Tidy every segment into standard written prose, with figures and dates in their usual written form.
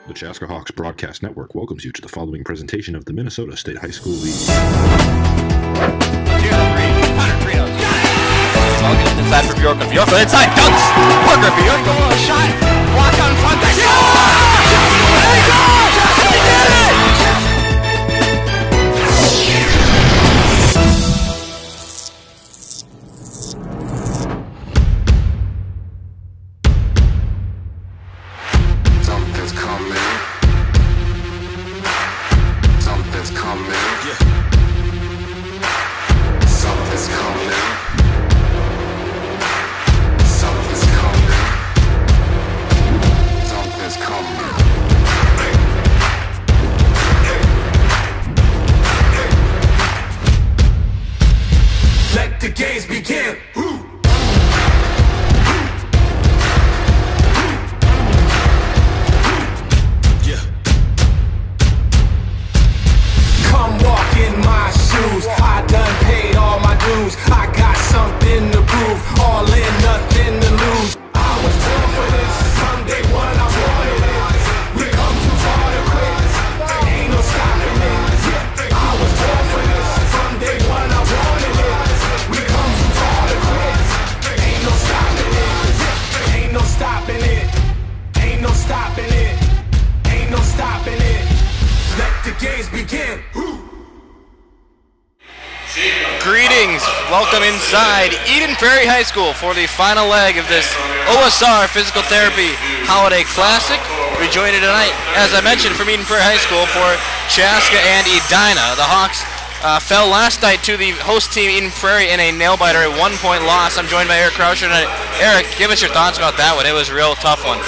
The Chaska Hawks Broadcast Network welcomes you to the following presentation of the Minnesota State High School League. 2 to 3, Connor Fritos, got it! Ball gets inside for Bjorkman. Bjorkman inside, dunks! Parker Bjorkman, a shot! Block out in front, they score! There he goes! They did it! Something's coming. Something's coming. Yeah. Something's coming. Something's coming. Something's coming. Let the games begin. Come walk in my shoes. I done paid all my dues. I got something to prove. All in, nothing to lose. I was born for this. From day one I wanted it. We come too far to quit. Ain't no stopping it. I was born for this. From day one I wanted it. We come too far to quit. Ain't no stopping it. Ain't no stopping it. Ain't no stopping it. Ain't no stopping it. Let the games begin. Greetings, welcome inside Eden Prairie High School for the final leg of this OSR Physical Therapy Holiday Classic. We joined you tonight, as I mentioned, from Eden Prairie High School for Chaska and Edina. The Hawks fell last night to the host team Eden Prairie in a nail-biter, a 1-point loss. I'm joined by Eric Croucher tonight. Eric, give us your thoughts about that one. It was a real tough one.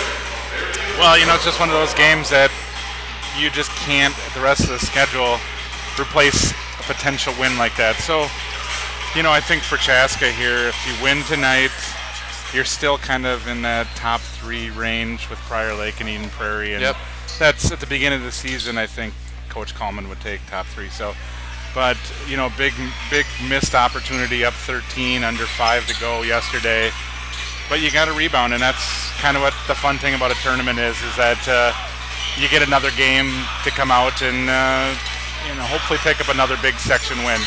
Well, you know, it's just one of those games that you just can't, the rest of the schedule, replace a potential win like that. So, you know, I think for Chaska here, if you win tonight, you're still kind of in that top 3 range with Prairie Lake and Eden Prairie. And that's at the beginning of the season, I think Coach Coleman would take top 3. So, but, you know, big missed opportunity, up 13, under 5 to go yesterday. But you got to rebound, and that's kind of what the fun thing about a tournament is that you get another game to come out and you know, hopefully pick up another big section win.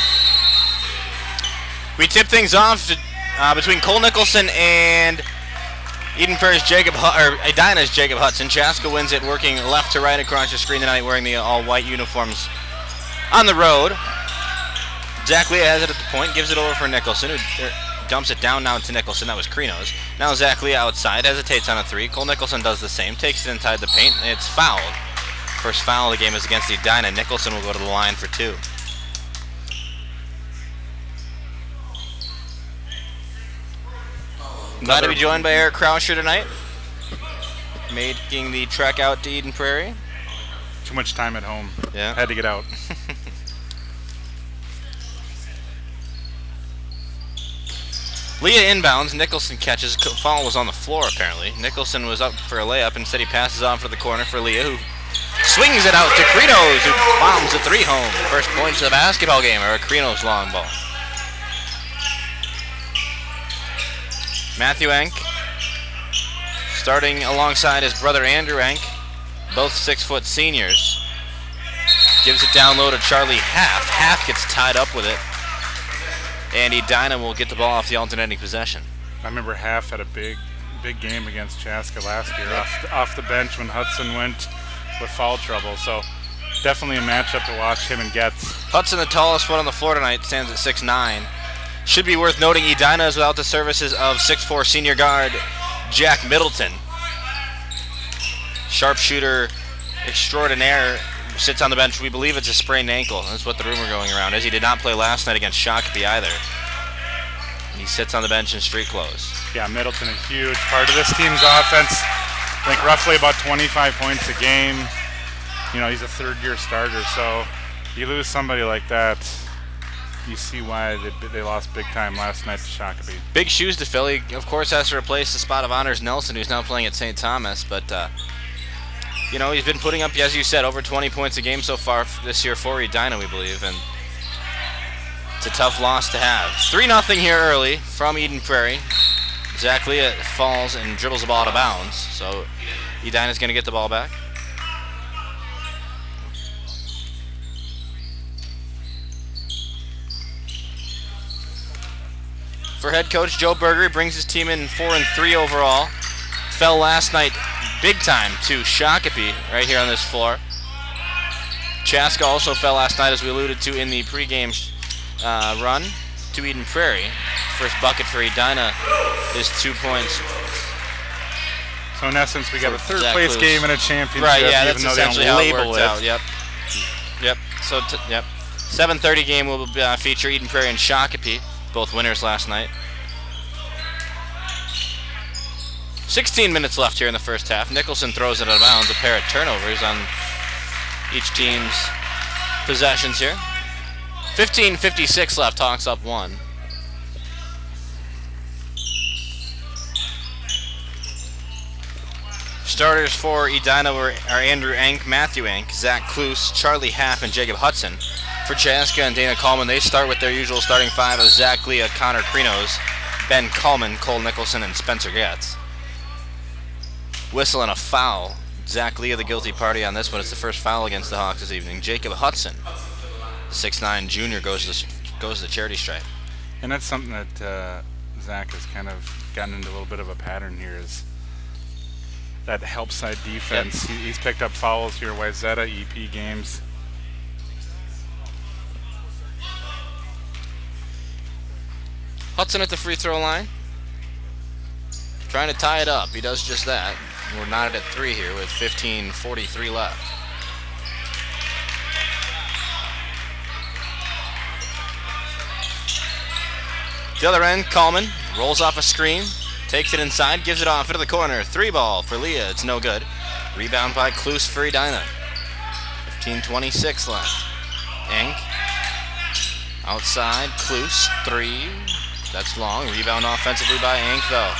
We tip things off to, between Cole Nicholson and Eden Prairie's Edina's Jacob Hudson. Chaska wins it working left to right across the screen tonight, wearing the all-white uniforms on the road. Zach Leah has it at the point, gives it over for Nicholson, who dumps it down now to Nicholson. That was Kreno's. Now Zach Leah outside, hesitates on a 3. Cole Nicholson does the same, takes it inside the paint, and it's fouled. First foul of the game is against Edina. Nicholson will go to the line for 2. Glad to be joined by Eric Croucher tonight, making the trek out to Eden Prairie. Too much time at home. Yeah. Had to get out. Leah inbounds, Nicholson catches, foul was on the floor apparently. Nicholson was up for a layup, instead he passes on for the corner for Leah, who swings it out to Kreno's, who bombs the 3 home. First points of the basketball game are a Kreno's long ball. Matthew Enck, starting alongside his brother Andrew Enck, both 6-foot seniors. Gives it down low to Charlie Half. Half gets tied up with it. And Edina will get the ball off the alternating possession. I remember Half had a big game against Chaska last year off the bench when Hudson went with foul trouble. So definitely a matchup to watch him and Getz. Hudson, the tallest one on the floor tonight, stands at 6'9". Should be worth noting Edina is without the services of 6'4" senior guard Jack Middleton. Sharpshooter extraordinaire sits on the bench. We believe it's a sprained ankle. That's what the rumor going around is. He did not play last night against Shakopee either. He sits on the bench in street clothes. Yeah, Middleton, a huge part of this team's offense. I think roughly about 25 points a game. You know, he's a third-year starter, so you lose somebody like that, you see why they lost big time last night to Shakopee. Big shoes to fill. He, of course, has to replace the spot of honors Nelson, who's now playing at St. Thomas, but you know, he's been putting up, as you said, over 20 points a game so far this year for Edina, we believe, and it's a tough loss to have. 3-0 here early from Eden Prairie. Zach Leah falls and dribbles the ball out of bounds, so Edina's going to get the ball back. for head coach Joe Berger. He brings his team in 4-3 overall. Fell last night big time to Shakopee right here on this floor. Chaska also fell last night, as we alluded to in the pregame run, to Eden Prairie. First bucket for Edina is 2 points. So in essence, we got a third Zach place Luce. game and a championship, Right, yeah, even that's though they essentially don't how it label worked it. out. Yep. So, yep. 7:30 game will feature Eden Prairie and Shakopee, both winners last night. 16 minutes left here in the first half. Nicholson throws it out of bounds. A pair of turnovers on each team's possessions here. 15:56 left. Hawks up 1. Starters for Edina are Andrew Enck, Matthew Enck, Zach Kloos, Charlie Half, and Jacob Hudson. For Chaska and Dana Coleman, they start with their usual starting five of Zach Leah, Connor Krinos, Ben Coleman, Cole Nicholson, and Spencer Getz. Whistle and a foul. Zach Leah, the guilty party on this one. It's the first foul against the Hawks this evening. Jacob Hudson, the 6'9" junior, goes to the charity stripe. And that's something that Zach has kind of gotten into a little bit of a pattern here, is that help side defense. Yep. He's picked up fouls here, Wayzata, EP games. Hudson at the free throw line, trying to tie it up. He does just that. We're knotted at 3 here with 15:43 left. The other end, Coleman rolls off a screen, takes it inside, gives it off into the corner. 3 ball for Leah. It's no good. Rebound by Kloos for Edina. 15:26 left. Enck outside. Kloos 3. That's long. Rebound offensively by Enck though.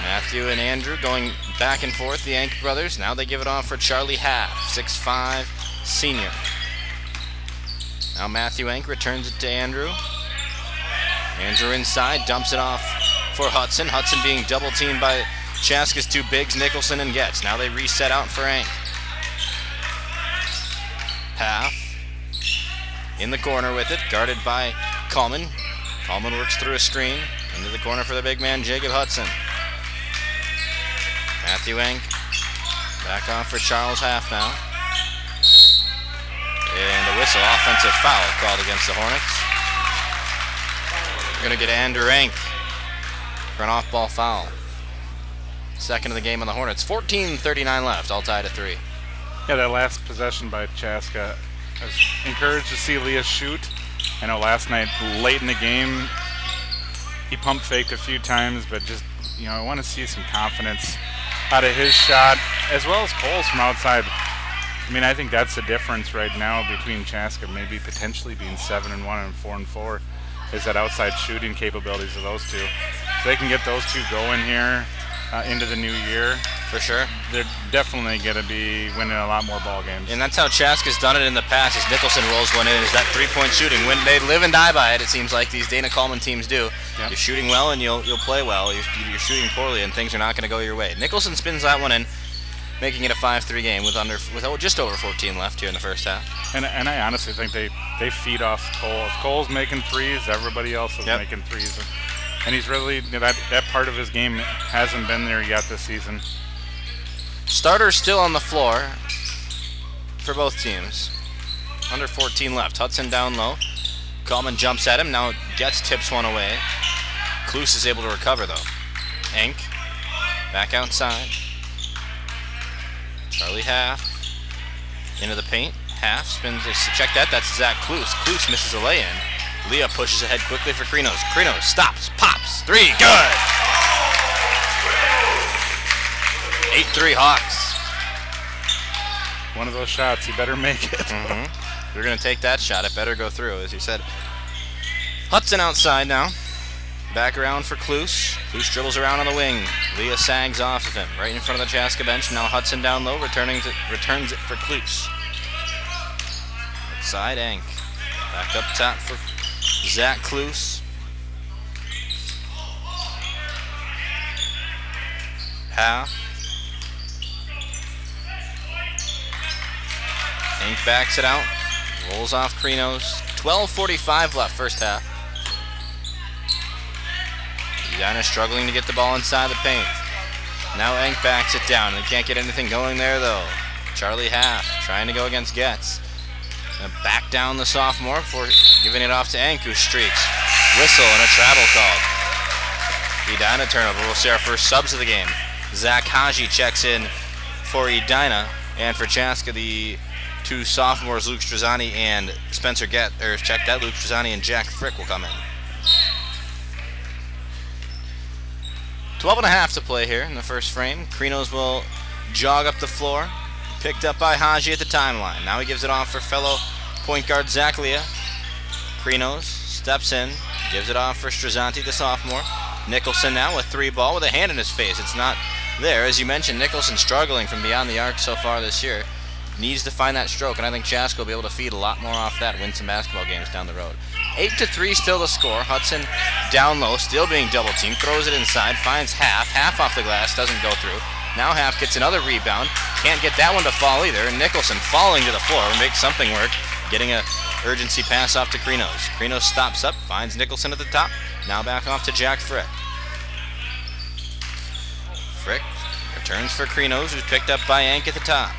Matthew and Andrew going back and forth, the Enck brothers. Now they give it off for Charlie Half, 6'5", senior. Now Matthew Enck returns it to Andrew. Andrew inside, dumps it off for Hudson. Hudson being double teamed by Chaska's 2 bigs, Nicholson and Getz. Now they reset out for Enck. Half in the corner with it, guarded by Coleman. Coleman works through a screen into the corner for the big man, Jacob Hudson. Matthew Enck back off for Charles Half now. And a whistle, offensive foul called against the Hornets. We're going to get Andrew Enck for an off-ball foul. Second of the game on the Hornets. 14:39 left, all tied at 3. Yeah, that last possession by Chaska. I was encouraged to see Leah shoot. I know last night, late in the game, he pump faked a few times, but just, you know, I want to see some confidence out of his shot, as well as Cole's from outside. I mean, I think that's the difference right now between Chaska maybe potentially being 7-1 and 4-4, is that outside shooting capabilities of those two. If they can get those two going here into the new year, For sure. they're definitely going to be winning a lot more ball games. And that's how Chaska's done it in the past, as Nicholson rolls one in, is that three-point shooting. When they live and die by it, it seems like these Dana Coleman teams do. Yep. You're shooting well and you'll play well. You're shooting poorly and things are not going to go your way. Nicholson spins that one in, making it a 5-3 game with just over 14 left here in the first half. And I honestly think they feed off Cole. If Cole's making threes, everybody else is making threes. And he's really, that part of his game hasn't been there yet this season. Starters still on the floor for both teams. Under 14 left. Hudson down low. Coleman jumps at him. Now Getz tips one away. Kloos is able to recover though. Enck back outside. Charlie Half into the paint. Half spins. Check that. That's Zach Kloos. Kloos misses a lay-in. Leah pushes ahead quickly for Krinos. Krinos stops, pops, 3, good! 8-3 Hawks. One of those shots, you better make it. If you're going to take that shot, it better go through, as you said. Hudson outside now. Back around for Kloos. Kloos dribbles around on the wing. Leah sags off of him, right in front of the Chaska bench. Now Hudson down low, returns it for Kloos. Outside Enck. Back up top for Zach Kloos. Half. Enck backs it out. Rolls off Krinos. 12:45 left first half. Edina struggling to get the ball inside the paint. Now Enk backs it down. They can't get anything going there, though. Charlie Half trying to go against Getz. And back down the sophomore before giving it off to Enk, who streaks. Whistle and a travel call. Edina turnover. We'll see our first subs of the game. Zach Haji checks in for Edina, and for Chaska, the two sophomores, Luke Strazzani and Spencer checked out. Luke Strazzani and Jack Frick will come in. 12.5 to play here in the first frame. Krinos will jog up the floor. Picked up by Haji at the timeline. Now he gives it off for fellow point guard Zachlia. Krinos steps in, gives it off for Strazzanti, the sophomore. Nicholson now with 3 ball with a hand in his face. It's not there. As you mentioned, Nicholson struggling from beyond the arc so far this year. Needs to find that stroke, and I think Chaska will be able to feed a lot more off that, win some basketball games down the road. 8-3 still the score. Hudson down low, still being double teamed, throws it inside, finds Half. Half off the glass, doesn't go through. Now Half gets another rebound, can't get that one to fall either, and Nicholson falling to the floor makes something work, getting a urgency pass off to Krinos. Krinos stops up, finds Nicholson at the top, now back off to Jack Frick. Frick returns for Krinos, who's picked up by Enk at the top.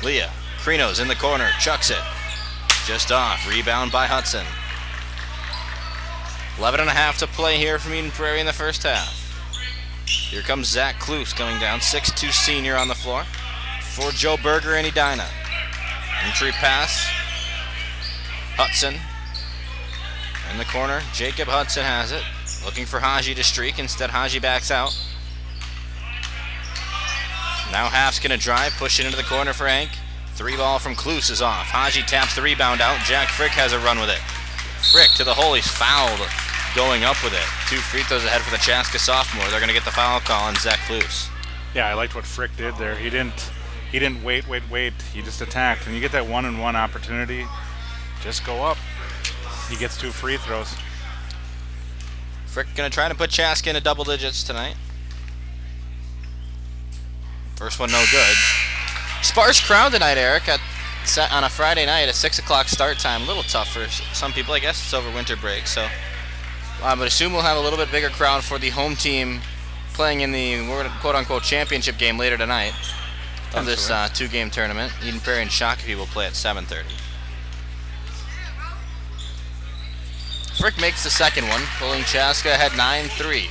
Leah, Krinos in the corner, chucks it. Just off, rebound by Hudson. 11.5 to play here from Eden Prairie in the first half. Here comes Zach Kloos coming down, 6'2" senior on the floor for Joe Berger and Edina. Entry pass, Hudson. In the corner, Jacob Hudson has it. Looking for Haji to streak, instead Haji backs out. Now Half's gonna drive, push it into the corner for Enk. 3 ball from Kloos is off. Haji taps the rebound out. Jack Frick has a run with it. Frick to the hole, he's fouled going up with it. 2 free throws ahead for the Chaska sophomore. They're gonna get the foul call on Zach Kloos. Yeah, I liked what Frick did there. He didn't wait. He just attacked. And you get that 1-on-1 opportunity, just go up. He gets 2 free throws. Frick gonna try to put Chaska into double digits tonight. First one no good. Sparse crowd tonight, Eric, on a Friday night at 6 o'clock start time. A little tough for some people. I guess it's over winter break, so I would assume we'll have a little bit bigger crowd for the home team playing in the quote-unquote championship game later tonight of this 2-game tournament. Eden Prairie and Shakopee will play at 7:30. Frick makes the second one, pulling Chaska ahead 9-3.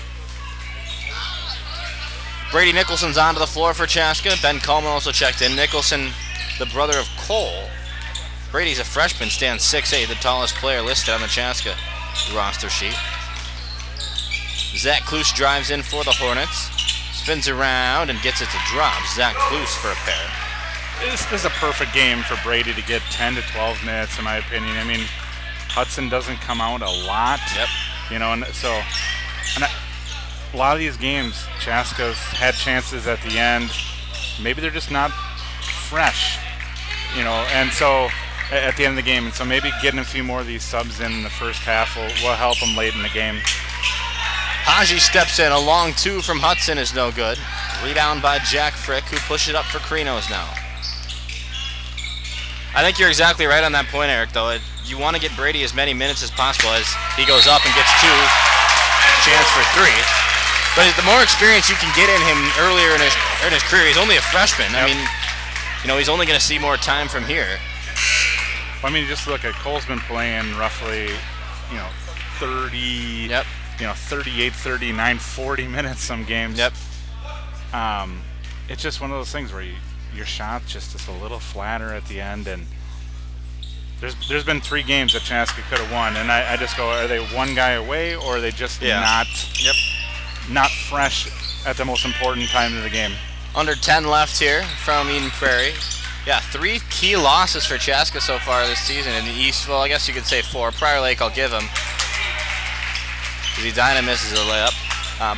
Brady Nicholson's onto the floor for Chaska. Ben Coleman also checked in. Nicholson, the brother of Cole. Brady's a freshman, stands 6'8", the tallest player listed on the Chaska roster sheet. Zach Kloos drives in for the Hornets. Spins around and gets it to drop. Zach Kloos for a pair. This is a perfect game for Brady to get 10 to 12 minutes, in my opinion. I mean, Hudson doesn't come out a lot. Yep. You know, and so a lot of these games, Chaska's had chances at the end. Maybe they're just not fresh, you know, and so at the end of the game. And so maybe getting a few more of these subs in the first half will help them late in the game. Haji steps in. A long 2 from Hudson is no good. Rebound by Jack Frick, who pushed it up for Krinos now. I think you're exactly right on that point, Eric, though. You want to get Brady as many minutes as possible as he goes up and gets 2. Chance for 3. But the more experience you can get in him earlier in his career, he's only a freshman. Yep. I mean, you know, he's only going to see more time from here. Well, I mean, just look at Cole's been playing roughly, you know, 30, yep. You know, 38, 39, 40 minutes some games. Yep. It's just one of those things where your shot's just is a little flatter at the end, and there's been 3 games that Chaska could have won, and I just go, are they one guy away, or are they just not fresh at the most important time of the game? Under 10 left here from Eden Prairie. Yeah, 3 key losses for Chaska so far this season in the East. Well, I guess you could say 4. Prairie Lake, I'll give him. Edina misses a layup.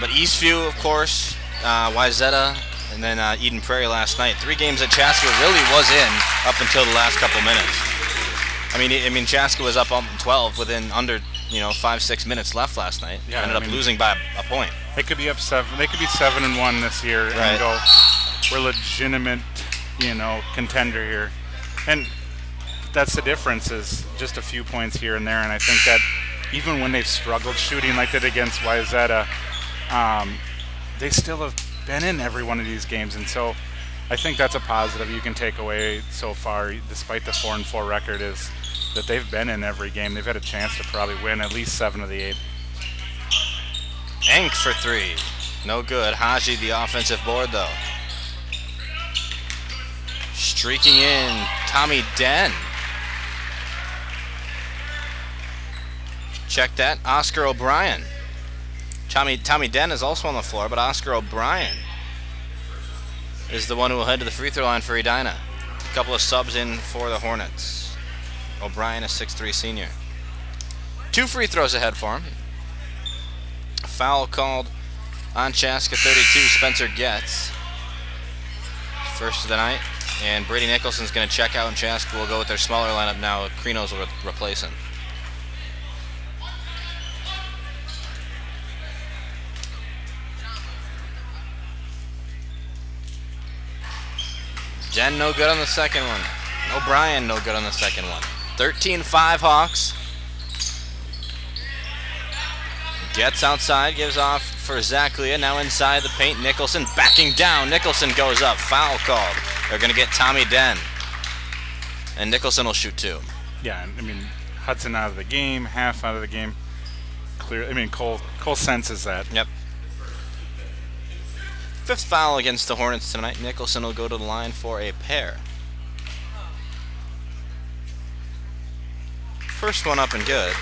But Eastview, of course, Wyzetta, and then Eden Prairie last night. 3 games that Chaska really was in up until the last couple minutes. I mean, Chaska was up 12 within under 5-6 minutes left last night. Yeah, Ended up losing by a point. They could be up 7. They could be 7-1 this year, right, and go, we're legitimate, contender here. And that's the difference, is just a few points here and there. And I think that even when they've struggled shooting like they did against Wayzata, they still have been in every one of these games. And so I think that's a positive you can take away so far, despite the 4-4 record, is that they've been in every game. They've had a chance to probably win at least 7 of the 8. Enk for 3. No good. Haji the offensive board, though. Streaking in, Tommy Den. Check that. Oscar O'Brien. Tommy Den is also on the floor, but Oscar O'Brien is the one who will head to the free throw line for Edina. A couple of subs in for the Hornets. O'Brien, a 6'3 senior. 2 free throws ahead for him. A foul called on Chaska 32, Spencer Getz. First of the night. And Brady Nicholson's going to check out, and Chaska will go with their smaller lineup now. Krinos will replace him. Den no good on the second one. O'Brien no good on the second one. 13-5 Hawks. Gets outside, gives off for Zach Leah. Now inside the paint, Nicholson backing down. Nicholson goes up, foul called. They're going to get Tommy Den. And Nicholson will shoot 2. Yeah, I mean, Hudson out of the game, half out of the game. Clear. I mean, Cole senses that. Yep. 5th foul against the Hornets tonight. Nicholson will go to the line for a pair. First one up and good.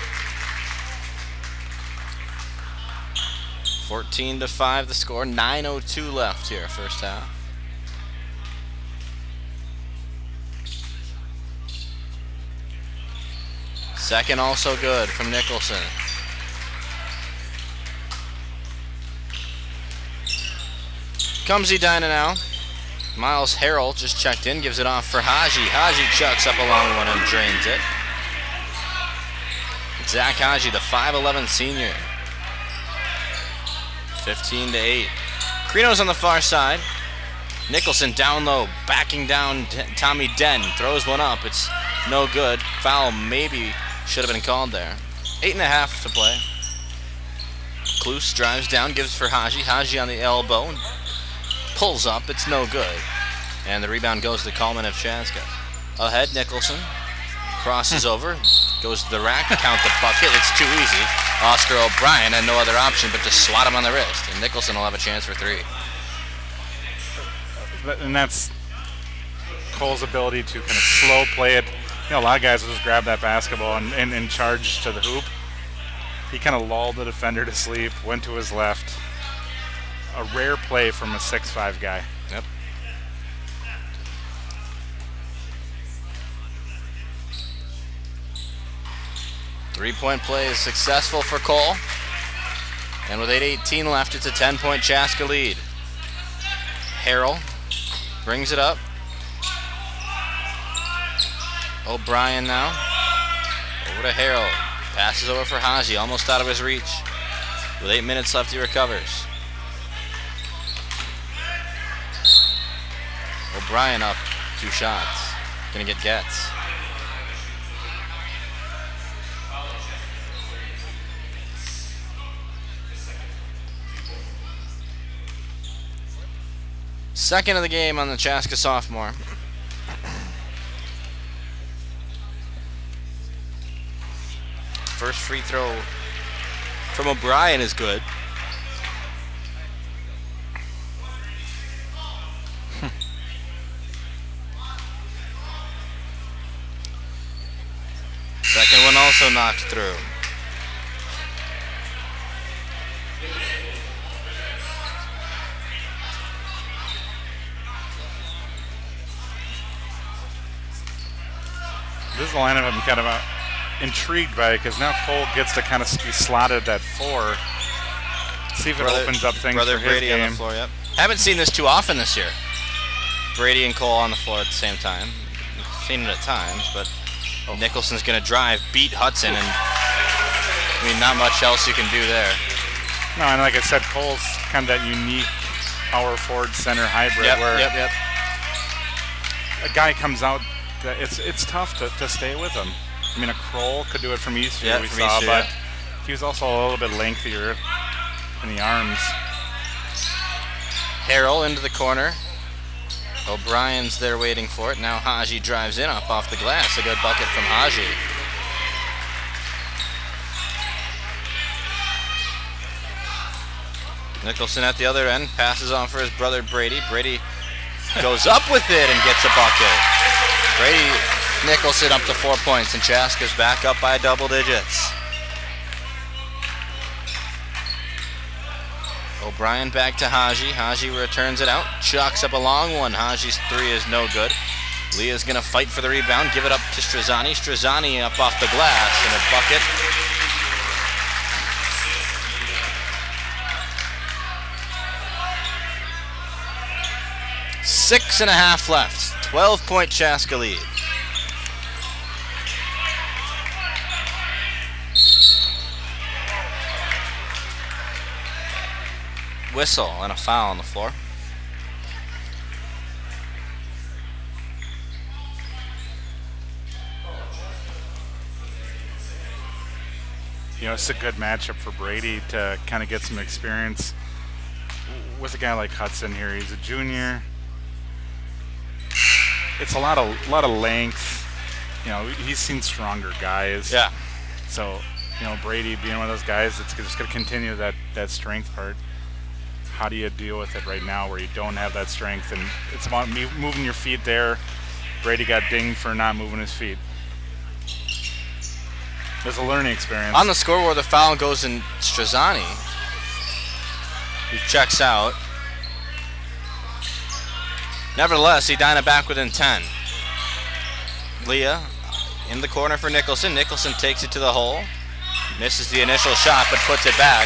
14-5 the score. 9:02 left here, first half. Second also good from Nicholson. Comes Edina now. Miles Harrell just checked in, gives it off for Haji. Haji chucks up a long one and drains it. Zach Haji, the 5'11 senior. 15-8. Krinos on the far side. Nicholson down low, backing down Tommy Den. Throws one up. It's no good. Foul maybe should have been called there. 8.5 to play. Klus drives down, gives for Haji. Haji on the elbow. Pulls up. It's no good. And the rebound goes to Coleman of Chaska. Ahead, Nicholson. Crosses over. Goes to the rack. Count the bucket. It's too easy. Oscar O'Brien had no other option but to swat him on the wrist. And Nicholson will have a chance for 3. And that's Cole's ability to kind of slow play it. You know, a lot of guys will just grab that basketball and charge to the hoop. He kind of lulled the defender to sleep, went to his left. A rare play from a 6'5 guy. Yep. Three-point play is successful for Cole. And with 8:18 left, it's a 10-point Chaska lead. Harrell brings it up. O'Brien now. Over to Harrell. Passes over for Haji, almost out of his reach. With 8 minutes left, he recovers. O'Brien up 2 shots. Gonna get Getz. Second of the game on the Chaska sophomore. First free throw from O'Brien is good. Second one also knocked through. This is the lineup I'm kind of intrigued by, because now Cole gets to kind of be slotted at 4. See if it opens up things for his Brady game. on the floor, yep. Haven't seen this too often this year. Brady and Cole on the floor at the same time. We've seen it at times, but Nicholson's going to drive, beat Hudson, and I mean, not much else you can do there. No, and like I said, Cole's kind of that unique power forward center hybrid where a guy comes out that it's tough to stay with him. I mean, a Kroll could do it from Eastview, we saw, but He was also a little bit lengthier in the arms. Harrell into the corner. O'Brien's there waiting for it. Now Haji drives in up off the glass. A good bucket from Haji. Nicholson at the other end, passes on for his brother Brady. Brady goes up with it and gets a bucket. Brady Nicholson up to 4 points, and Chaska's back up by double digits. O'Brien back to Haji. Haji returns it out, chucks up a long one. Haji's three is no good. Leah's gonna fight for the rebound, give it up to Strazzani. Strazzani up off the glass and a bucket. Six and a half left. 12-point Chaska lead. Whistle and a foul on the floor. You know, it's a good matchup for Brady to kind of get some experience with a guy like Hudson here. He's a junior. It's a lot of length. You know, he's seen stronger guys. Yeah. So, you know, Brady being one of those guys that's just going to continue that strength part. How do you deal with it right now where you don't have that strength? And it's about moving your feet there. Brady got dinged for not moving his feet. There's a learning experience. On the scoreboard, the foul goes in Strazzani, who checks out. Nevertheless, Edina back within 10. Leah in the corner for Nicholson. Nicholson takes it to the hole. Misses the initial shot, but puts it back.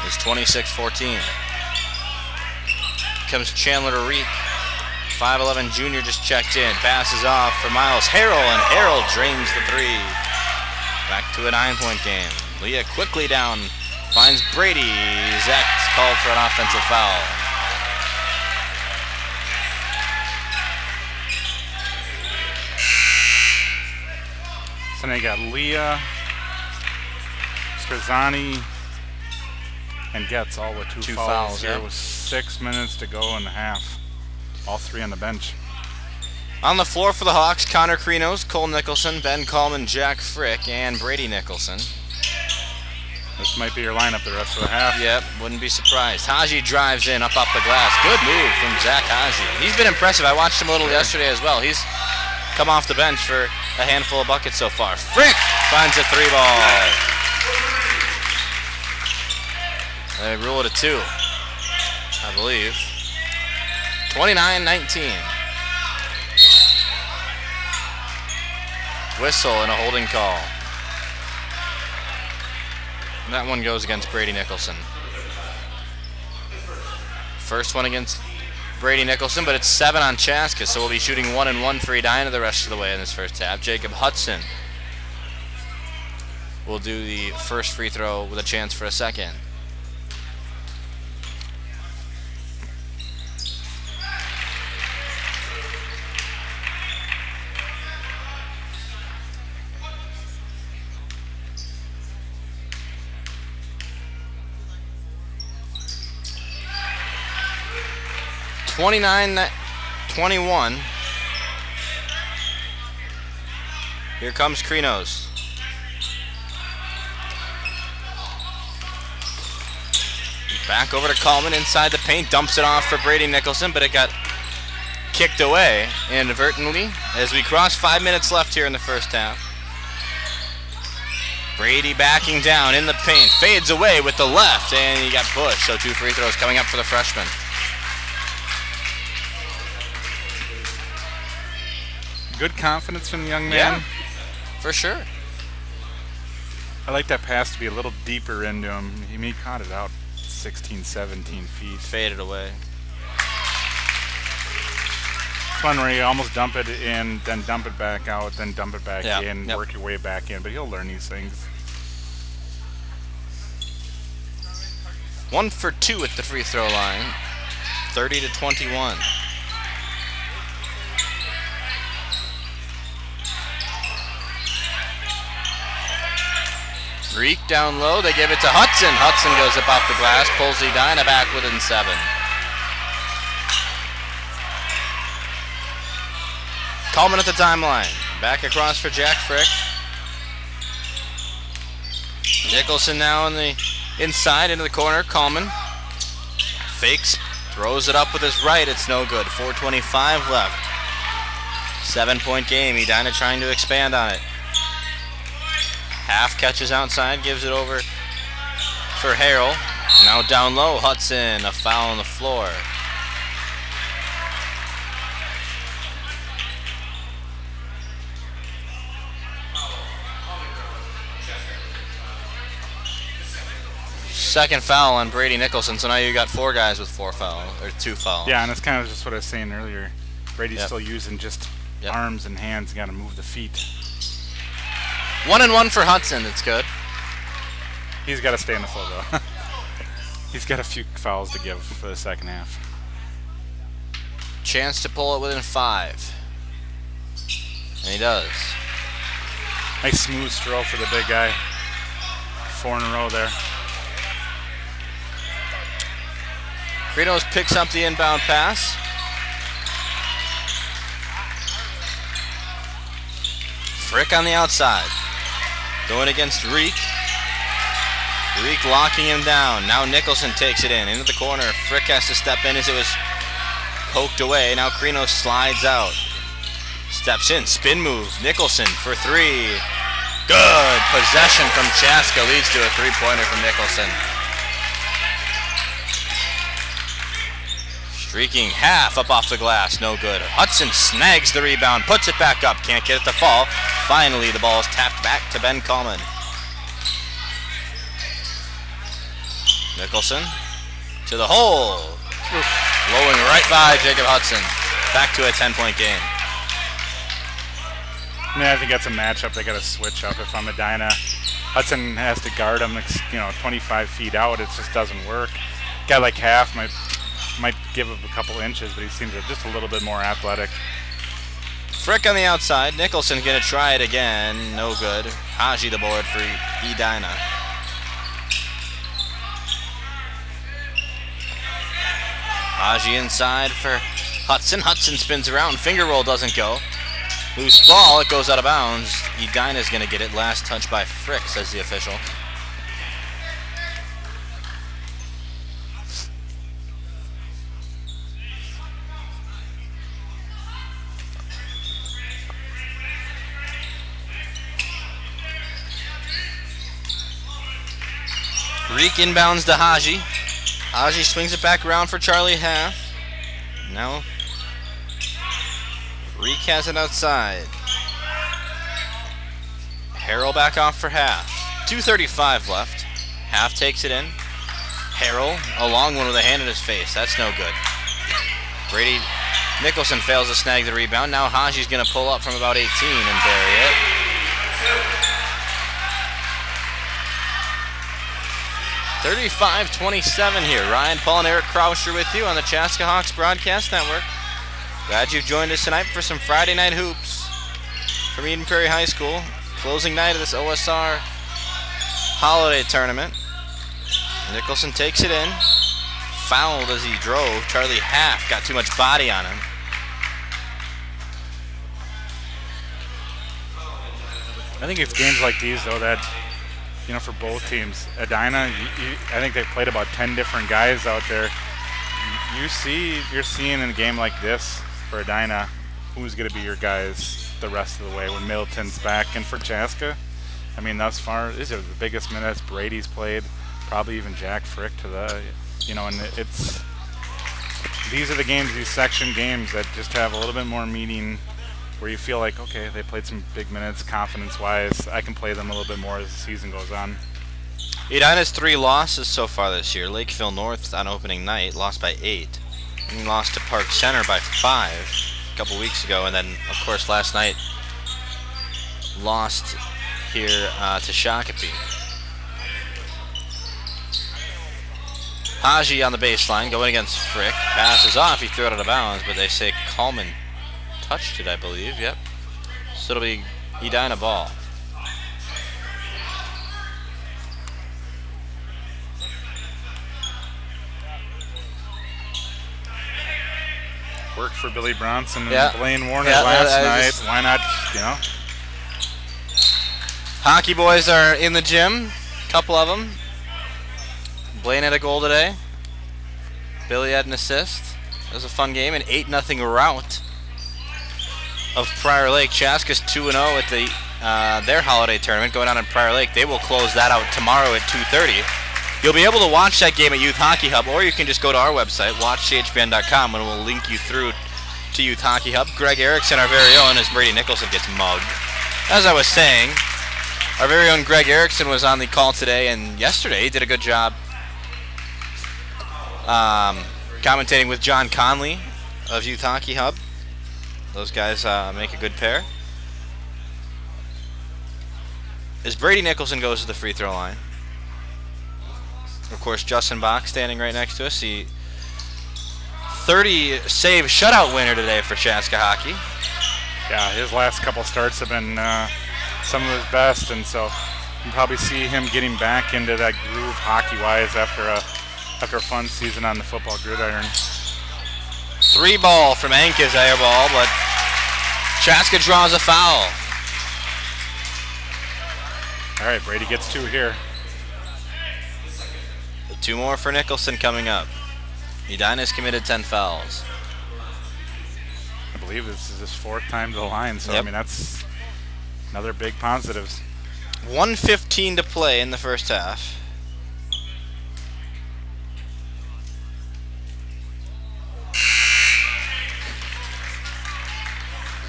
It's 26-14. Comes Chandler Reek. 5'11" junior just checked in. Passes off for Miles Harrell, and Harrell drains the three. Back to a 9-point game. Leah quickly down. Finds Brady. Zach's called for an offensive foul. So now you got Leah, Strazzani, and Getz all with two fouls here with 6 minutes to go in the half. All three on the bench. On the floor for the Hawks, Connor Krinos, Cole Nicholson, Ben Coleman, Jack Frick, and Brady Nicholson. This might be your lineup the rest of the half. Yep, wouldn't be surprised. Haji drives in, up off the glass. Good move from Zach Haji. He's been impressive. I watched him a little yesterday as well. He's come off the bench for a handful of buckets so far. Frick finds a three ball. They rule it a 2, I believe. 29-19. Whistle and a holding call. That one goes against Brady Nicholson. First one against Brady Nicholson, but it's 7 on Chaska, so we'll be shooting 1 and 1 for Edina the rest of the way in this first half. Jacob Hudson will do the first free throw with a chance for a second. (29-21). Here comes Krinos. Back over to Coleman inside the paint, dumps it off for Brady Nicholson, but it got kicked away inadvertently as we cross 5 minutes left here in the first half. Brady backing down in the paint, fades away with the left, and he got pushed. So 2 free throws coming up for the freshman. Good confidence from the young man. Yeah, for sure. I like that pass to be a little deeper into him. He caught it out 16, 17 feet. Faded away. It's one where you almost dump it in, then dump it back out, then dump it back in, work your way back in. But he'll learn these things. 1 for 2 at the free throw line. 30-21. Reek down low. They give it to Hudson. Hudson goes up off the glass, pulls Edina back within 7. Coleman at the timeline. Back across for Jack Frick. Nicholson now on the inside into the corner. Coleman fakes, throws it up with his right. It's no good. 4:25 left. 7-point game. Edina trying to expand on it. Half catches outside, gives it over for Harrell. Now down low, Hudson, a foul on the floor. Second foul on Brady Nicholson, so now you got 4 guys with 4 fouls, or 2 fouls. Yeah, and it's kind of just what I was saying earlier. Brady's still using just arms and hands, got to move the feet. 1 and 1 for Hudson, it's good. He's got to stay in the flow, though. He's got a few fouls to give for the second half. Chance to pull it within 5. And he does. Nice smooth stroke for the big guy. 4 in a row there. Krinos picks up the inbound pass. Frick on the outside. Going against Reek. Reek locking him down. Now Nicholson takes it in. Into the corner. Frick has to step in as it was poked away. Now Krinos slides out. Steps in. Spin move. Nicholson for 3. Good. Possession from Chaska leads to a 3-pointer from Nicholson. Streaking half up off the glass, no good. Hudson snags the rebound, puts it back up, can't get it to fall. Finally, the ball is tapped back to Ben Coleman. Nicholson to the hole. Blowing right by Jacob Hudson. Back to a 10-point game. Yeah, I think that's a matchup they got to switch up. If I'm Edina, Hudson has to guard him, 25 feet out. It just doesn't work. Guy like half might give him a couple inches, but he seems just a little bit more athletic. Frick on the outside. Nicholson gonna try it again. No good. Haji the board for Edina. Haji inside for Hudson. Hudson spins around. Finger roll doesn't go. Loose ball. It goes out of bounds. Edina's gonna get it. Last touch by Frick, says the official. Reek inbounds to Haji. Haji swings it back around for Charlie Half. Now Reek has it outside. Harrell back off for Half. 2:35 left. Half takes it in. Harrell, a long one with a hand in his face. That's no good. Brady Nicholson fails to snag the rebound. Now Haji's going to pull up from about 18 and bury it. (35-27) here. Ryan Paul and Eric Krauscher with you on the Chaska Hawks Broadcast Network. Glad you've joined us tonight for some Friday night hoops from Eden Prairie High School. Closing night of this OSR holiday tournament. Nicholson takes it in. Fouled as he drove. Charlie Half got too much body on him. I think it's games like these, though, that, for both teams. Edina, I think they've played about 10 different guys out there. You're seeing in a game like this for Edina, who's going to be your guys the rest of the way when Middleton's back. And for Chaska, thus far, these are the biggest minutes Brady's played, probably even Jack Frick to the, and these are the games, these section games that just have a little bit more meaning, where you feel like, okay, they played some big minutes confidence-wise. I can play them a little bit more as the season goes on. Edina's 3 losses so far this year. Lakeville North on opening night lost by 8. And lost to Park Center by 5 a couple weeks ago. And then, of course, last night lost here to Shakopee. Haji on the baseline going against Frick. Passes off. He threw it out of bounds, but they say Coleman touched it, I believe. Yep. So it'll be Edina ball. Worked for Billy Bronson and Yeah. Blaine Warner Yeah, last I night. just- Why not, you know? Hockey boys are in the gym. Couple of them. Blaine had a goal today. Billy had an assist. It was a fun game. An 8-0 rout of Prairie Lake. Chaska's 2-0 at the their holiday tournament going on in Prairie Lake. They will close that out tomorrow at 2:30. You'll be able to watch that game at Youth Hockey Hub, or you can just go to our website, watchchbn.com, and we'll link you through to Youth Hockey Hub. Greg Erickson, our very own, as Brady Nicholson gets mugged. As I was saying, our very own Greg Erickson was on the call today and yesterday. He did a good job commentating with John Conley of Youth Hockey Hub. Those guys make a good pair. As Brady Nicholson goes to the free throw line. Of course, Justin Bach standing right next to us. He 30 save shutout winner today for Chaska hockey. Yeah, his last couple starts have been some of his best, and so you can probably see him getting back into that groove hockey-wise after a fun season on the football gridiron. 3-ball from Anka's air ball, but Chaska draws a foul. All right, Brady gets 2 here. 2 more for Nicholson coming up. Edina's committed 10 fouls. I believe this is his 4th time to the line, so Yep. I mean that's another big positives. 1:15 to play in the first half.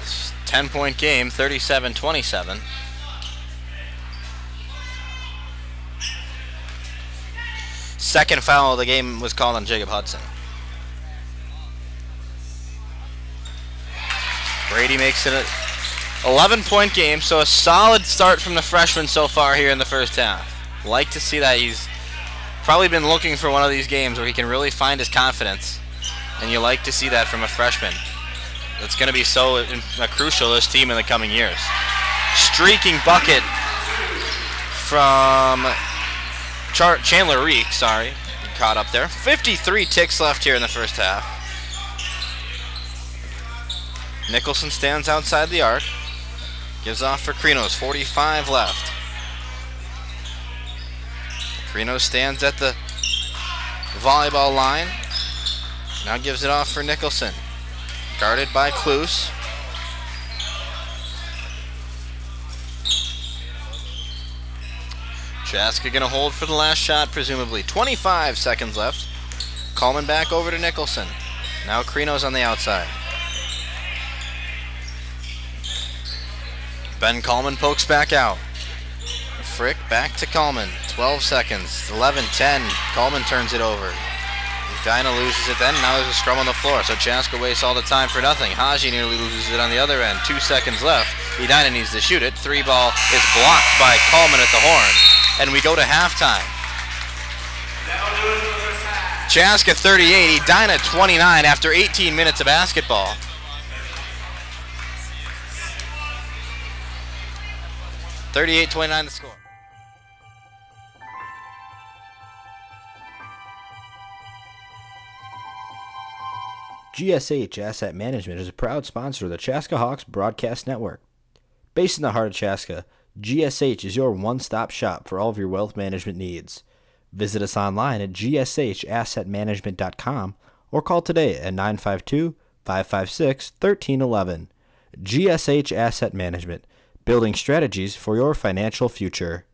It's a 10-point game, 37-27. Second foul of the game was called on Jacob Hudson. Brady makes it a 11-point game, so a solid start from the freshman so far here in the first half. Like to see that. He's probably been looking for one of these games where he can really find his confidence, and you like to see that from a freshman. It's going to be so crucial to this team in the coming years. Streaking bucket from Chandler Reek, sorry, caught up there. 53 ticks left here in the first half. Nicholson stands outside the arc. Gives off for Krinos, 45 left. Krinos stands at the volleyball line. Now gives it off for Nicholson. Guarded by Kloos. Chaska gonna hold for the last shot, presumably. 25 seconds left. Coleman back over to Nicholson. Now Krinos on the outside. Ben Coleman pokes back out. Frick back to Coleman. 12 seconds. 11-10. Coleman turns it over. Edina loses it then. Now there's a scrum on the floor, so Chaska wastes all the time for nothing. Haji nearly loses it on the other end. 2 seconds left. Edina needs to shoot it. 3-ball is blocked by Coleman at the horn. And we go to halftime. Chaska 38, Edina 29 after 18 minutes of basketball. $38-29 the score. GSH Asset Management is a proud sponsor of the Chaska Hawks Broadcast Network. Based in the heart of Chaska, GSH is your one-stop shop for all of your wealth management needs. Visit us online at gshassetmanagement.com or call today at 952-556-1311. GSH Asset Management, building strategies for your financial future.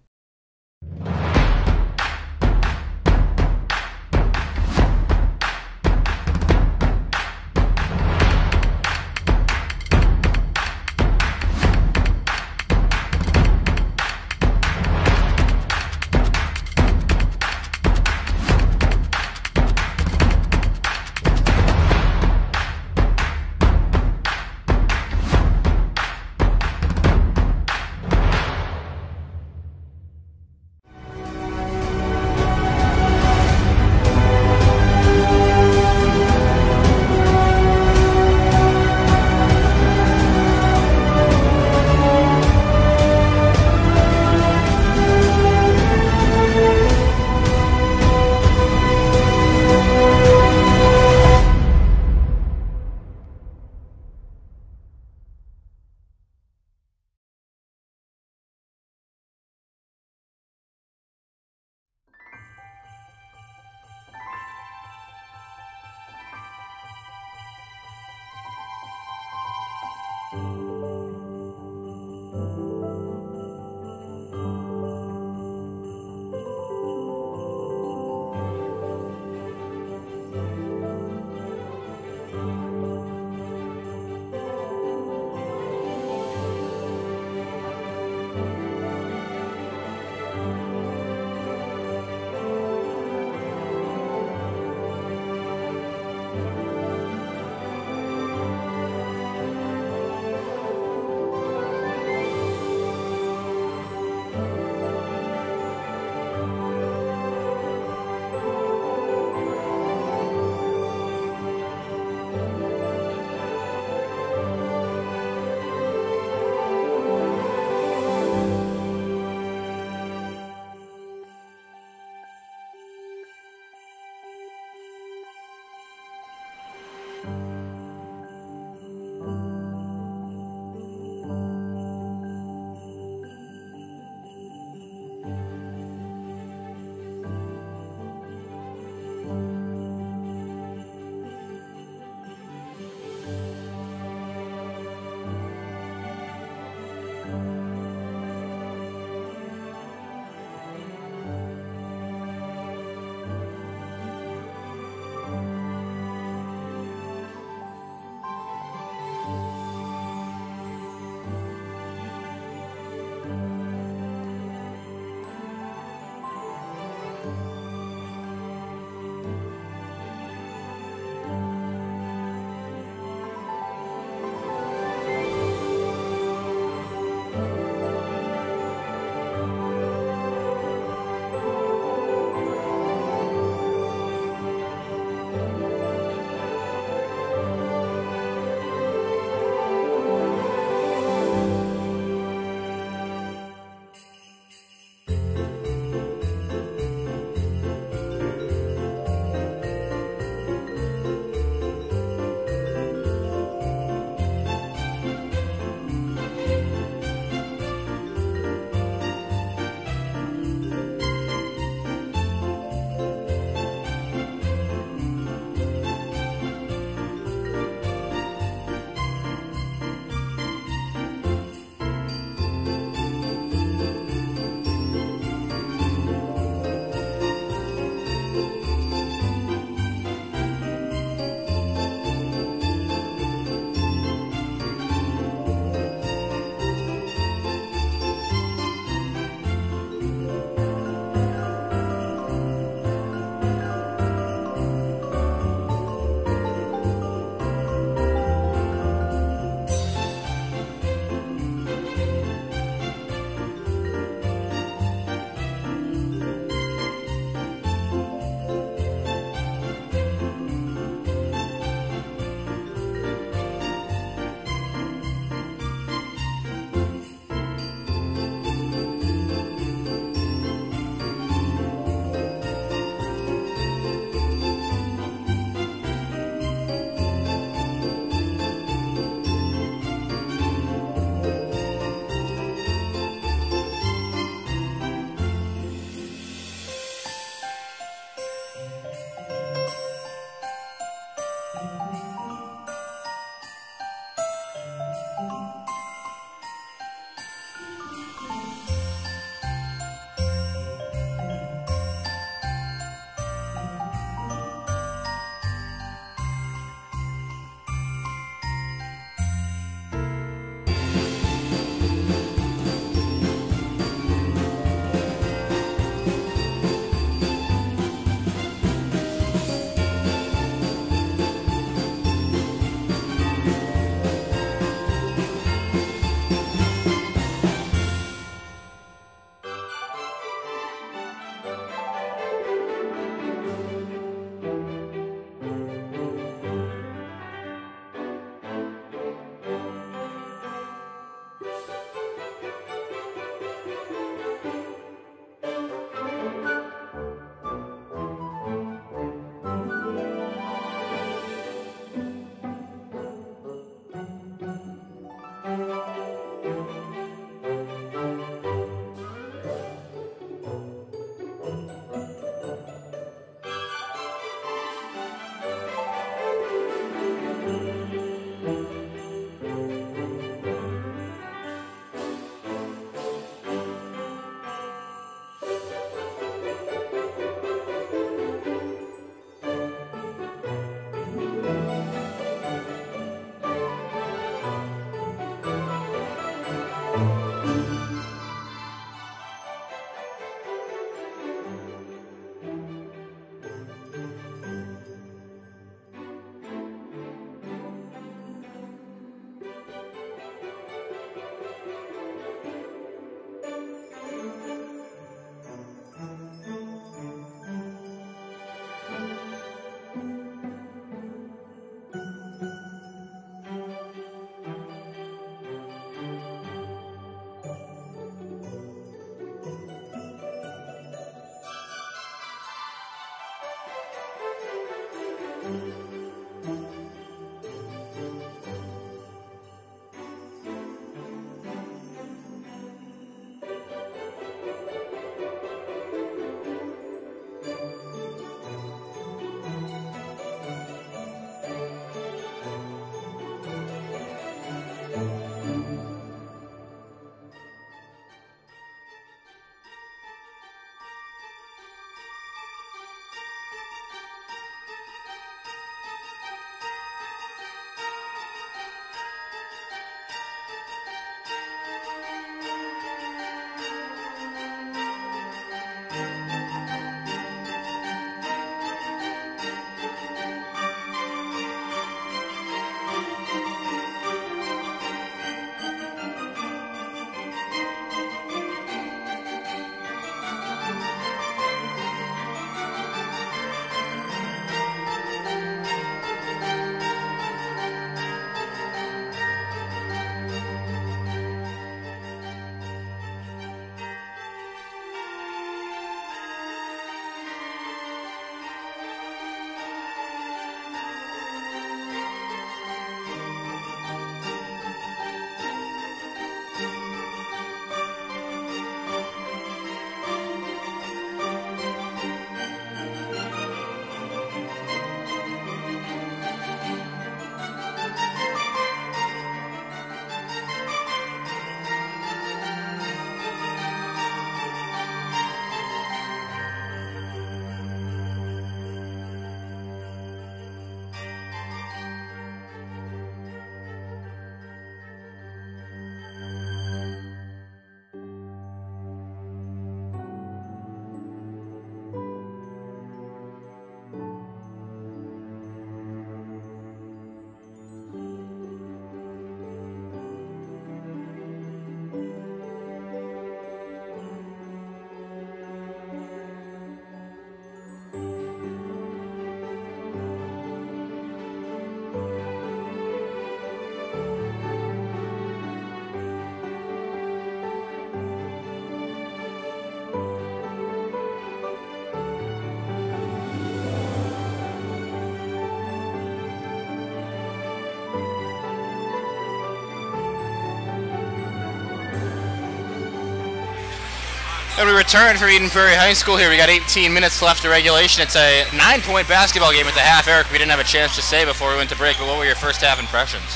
And we return for Eden Prairie High School here. We got 18 minutes left of regulation. It's a 9-point basketball game at the half. Eric, we didn't have a chance to say before we went to break, but what were your first half impressions?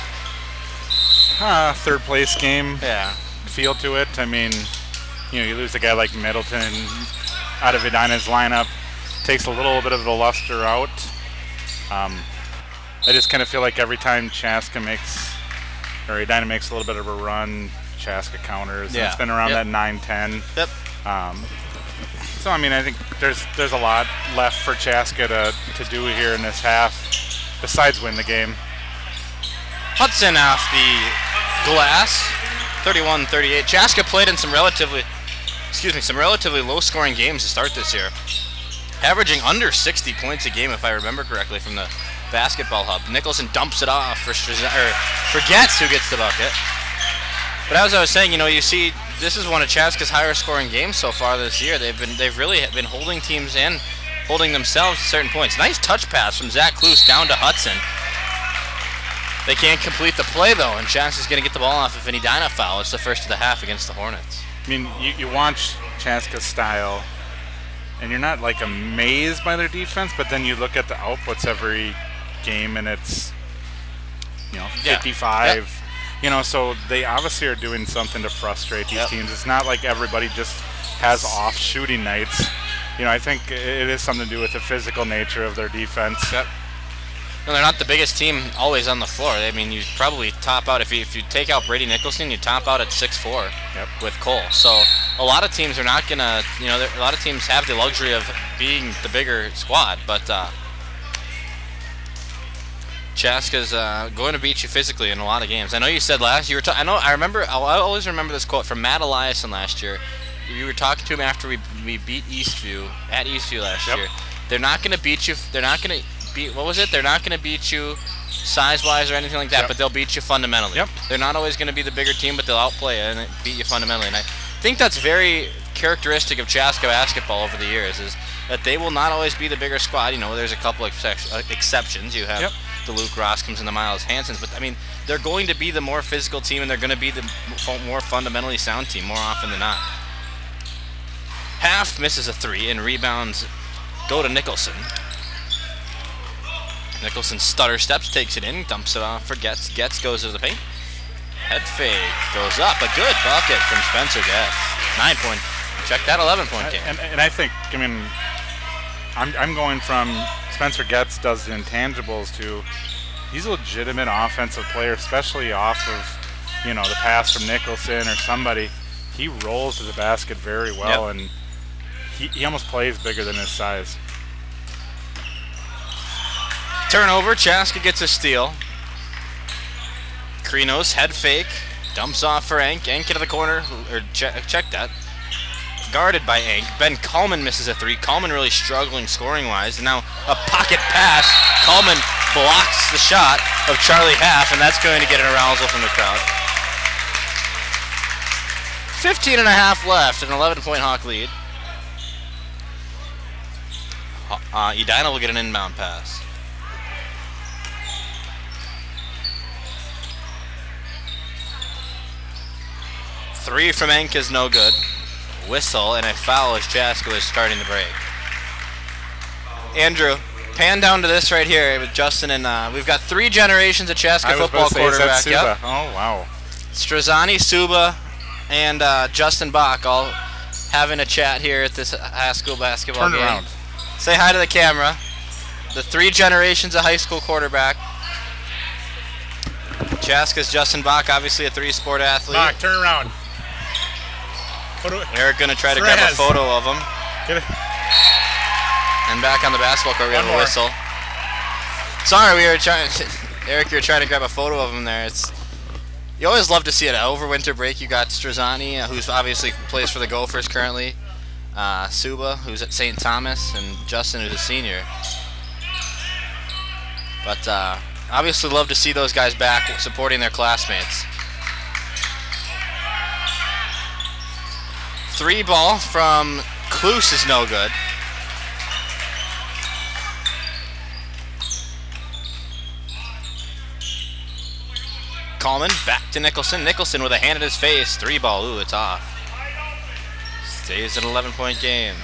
Third place game. Yeah. Feel to it. I mean, you know, you lose a guy like Middleton out of Edina's lineup. Takes a little bit of the luster out. I just kind of feel like every time Chaska makes, or Edina makes a little bit of a run, Chaska counters. Yeah. And it's been around that 9-10. Yep. So I mean, I think there's a lot left for Chaska to do here in this half, besides win the game. Hudson off the glass, 31-38. Chaska played in some relatively low-scoring games to start this year, averaging under 60 points a game, if I remember correctly, from the basketball hub. Nicholson dumps it off for Getz, who gets the bucket. But as I was saying, you know, you see, this is one of Chaska's higher-scoring games so far this year. They've really been holding teams in, holding themselves to certain points. Nice touch pass from Zach Kloos down to Hudson. They can't complete the play, though, and Chaska's going to get the ball off if an Edina foul. It's the first of the half against the Hornets. I mean, you watch Chaska's style, and you're not, like, amazed by their defense, but then you look at the outputs every game, and it's, you know, 55. Yep. You know, so they obviously are doing something to frustrate these teams. It's not like everybody just has off shooting nights. You know, I think it is something to do with the physical nature of their defense. Yep. No, they're not the biggest team always on the floor. I mean, you probably top out, if you take out Brady Nicholson, you top out at 6'4" with Cole. So a lot of teams are not going to, you know, a lot of teams have the luxury of being the bigger squad, but Chaska's going to beat you physically in a lot of games. I know you said last, I always remember this quote from Matt Eliason last year. You were talking to him after we beat Eastview, at Eastview last year. They're not going to beat you, they're not going to beat, what was it? They're not going to beat you size-wise or anything like that, but they'll beat you fundamentally. They're not always going to be the bigger team, but they'll outplay you and beat you fundamentally. And I think that's very characteristic of Chaska basketball over the years, is that they will not always be the bigger squad. You know, there's a couple of exceptions. You have the Luke Roskins and the Miles Hansons, but I mean, they're going to be the more physical team, and they're going to be the more fundamentally sound team more often than not. Half misses a three, and rebounds go to Nicholson. Nicholson stutter steps, takes it in, dumps it off for Getz. Getz goes to the paint. Head fake goes up. A good bucket from Spencer Getz. 9-point. Check that 11-point game. And I think, I mean, I'm going from Spencer Getz does the intangibles to he's a legitimate offensive player, especially off of, you know, the pass from Nicholson or somebody. He rolls to the basket very well, and he almost plays bigger than his size. Turnover, Chaska gets a steal. Krinos, head fake, dumps off for Enk. Enk into the corner, or check that. Guarded by Enk. Ben Coleman misses a three. Coleman really struggling scoring-wise. And now a pocket pass. Coleman blocks the shot of Charlie Half, and that's going to get an arousal from the crowd. 15 and a half left, an 11-point Hawk lead. Edina will get an inbound pass. Three from Enk is no good. Whistle and a foul as Chaska is starting the break. Andrew, pan down to this right here with Justin, and we've got three generations of Chaska football quarterback. Yep. Oh, wow. Strazani, Suba, and Justin Bach all having a chat here at this high school basketball game. Turn around. Say hi to the camera. The three generations of high school quarterback. Chaska's Justin Bach, obviously a three-sport athlete. Bach, turn around. Eric going to try to grab a photo of him. Get it. And back on the basketball court, we have a whistle. Sorry, we were trying. Eric, you were trying to grab a photo of him there. You always love to see it. Over winter break, you got Strazani, who's obviously plays for the Gophers currently. Suba, who's at St. Thomas, and Justin, who's a senior. But obviously love to see those guys back supporting their classmates. Three ball from Kloos is no good. Coleman back to Nicholson. Nicholson with a hand in his face. Three ball. Ooh, it's off. Stays an 11-point game.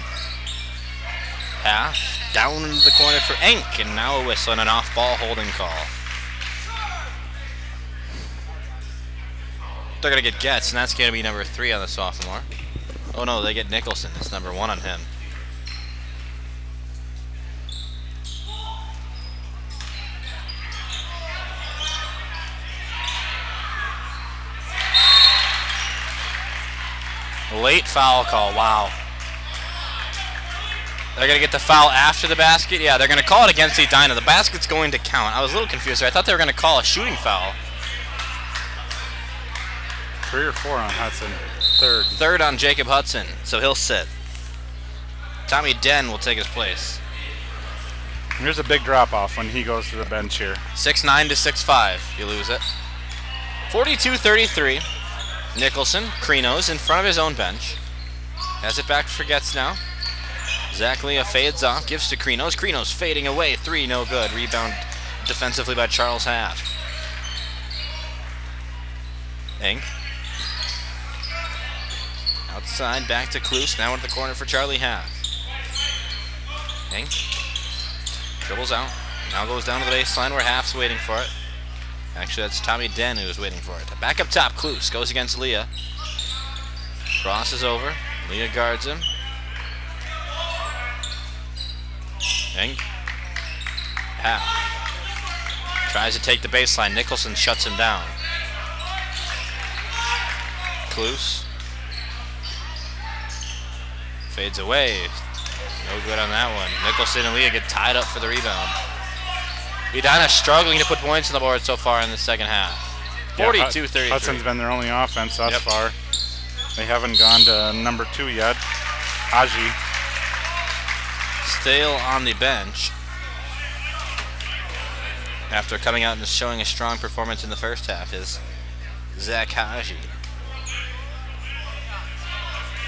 Half down into the corner for Enk, and now a whistle and an off-ball holding call. They're going to get Getz, and that's going to be number 3 on the sophomore. Oh no, they get Nicholson. It's number 1 on him. Late foul call, wow. They're going to get the foul after the basket? Yeah, they're going to call it against Edina. The basket's going to count. I was a little confused there. I thought they were going to call a shooting foul. 3 or 4 on Hudson. Third on Jacob Hudson, so he'll sit. Tommy Den will take his place. Here's a big drop-off when he goes to the bench here. 6'9" to 6'5", you lose it. 42-33. Nicholson, Krinos in front of his own bench. Has it back for Getz now. Zach Leah fades off, gives to Krinos. Krinos fading away, 3, no good. Rebound defensively by Charles Half. Enk. Outside, back to Kloos, now into the corner for Charlie Half. Enk. Dribbles out, now goes down to the baseline where Half's waiting for it. Actually, that's Tommy Den who's waiting for it. Back up top, Kloos goes against Leah. Crosses over, Leah guards him. Enk. Half. Tries to take the baseline. Nicholson shuts him down. Kloos. Fades away. No good on that one. Nicholson and Leah get tied up for the rebound. Edina struggling to put points on the board so far in the second half. 42-33. Hudson's been their only offense thus far. They haven't gone to number 2 yet. Aji. Still on the bench after coming out and showing a strong performance in the first half is Zach Haji.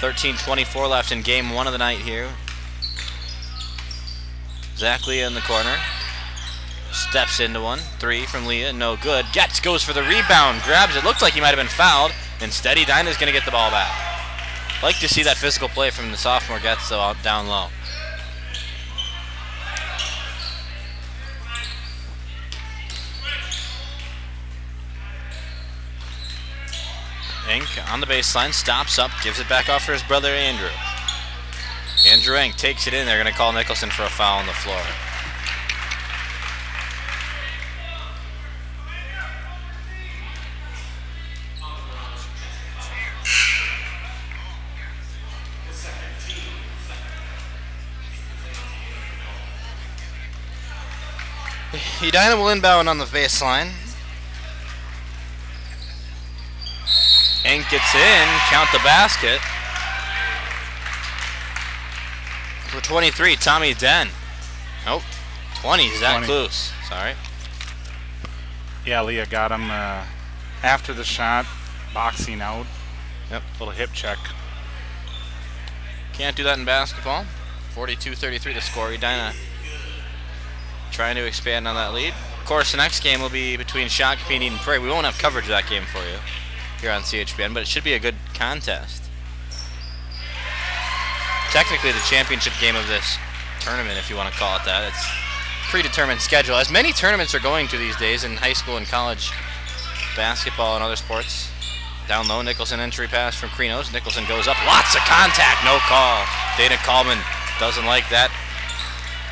13:24 left in game 1 of the night here. Zach Leah in the corner. Steps into one. 3 from Leah, no good. Getz goes for the rebound, grabs it. Looked like he might have been fouled. Instead, Edina's going to get the ball back. Like to see that physical play from the sophomore Getz, though, out down low. Enk on the baseline, stops up, gives it back off for his brother Andrew. Andrew Enk takes it in. They're going to call Nicholson for a foul on the floor. Edina will inbound on the baseline. Enk gets in, count the basket. For 23, Tommy Den. Nope, 20, Zach Kloos. Sorry. Yeah, Leah got him after the shot, boxing out. Yep. Little hip check. Can't do that in basketball. 42-33 to score. Edina trying to expand on that lead. Of course, the next game will be between Shakopee and Eden Prairie. We won't have coverage of that game for you here on CHBN, but it should be a good contest. Technically the championship game of this tournament, if you want to call it that. It's predetermined schedule, as many tournaments are going to these days in high school and college basketball and other sports. Down low, Nicholson entry pass from Krinos. Nicholson goes up, lots of contact, no call. Dana Coleman doesn't like that.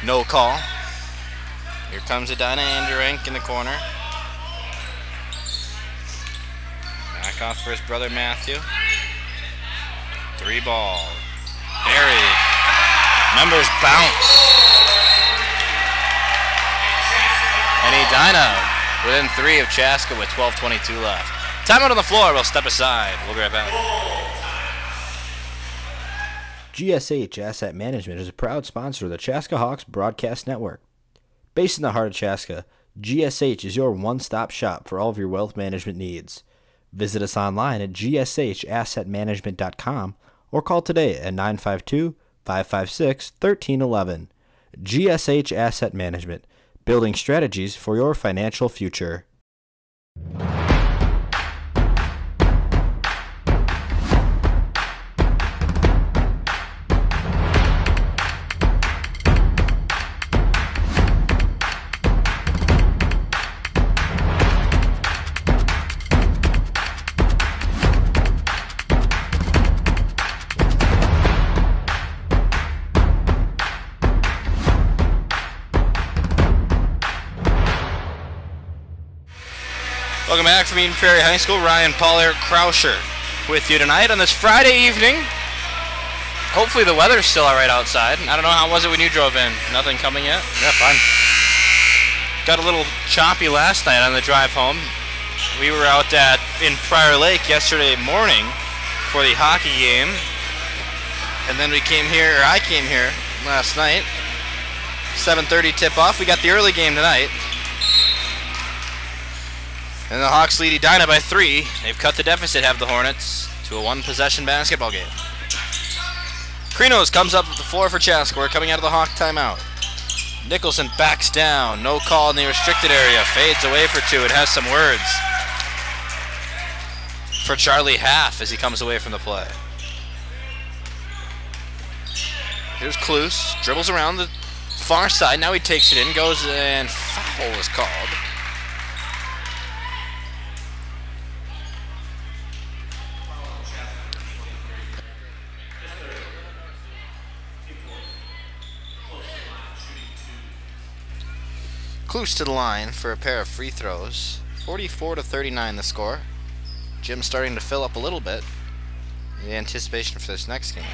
No call. Here comes Edina. Andrew Enk in the corner. Back off for his brother Matthew. 3 ball. Buried. Numbers bounce. And Edina within 3 of Chaska with 12:22 left. Timeout on the floor. We'll step aside. We'll be right back. GSH Asset Management is a proud sponsor of the Chaska Hawks Broadcast Network. Based in the heart of Chaska, GSH is your one-stop shop for all of your wealth management needs. Visit us online at gshassetmanagement.com or call today at 952-556-1311. GSH Asset Management, building strategies for your financial future. Welcome back from Eden Prairie High School. Ryan Paul, Eric Krauscher with you tonight on this Friday evening. Hopefully the weather's still all right outside. I don't know, how was it when you drove in? Nothing coming yet? Yeah, fine. Got a little choppy last night on the drive home. We were out in Prairie Lake yesterday morning for the hockey game. And then I came here last night. 7:30 tip-off. We got the early game tonight. And the Hawks lead Edina by 3. They've cut the deficit, have the Hornets, to a one-possession basketball game. Krinos comes up with the floor for Chaska. We're coming out of the Hawk timeout. Nicholson backs down. No call in the restricted area. Fades away for 2 and has some words for Charlie Half as he comes away from the play. Here's Kloos. Dribbles around the far side. Now he takes it in. Goes and foul is called. Kloos to the line for a pair of free throws. 44-39 the score. Jim's starting to fill up a little bit. The anticipation for this next game.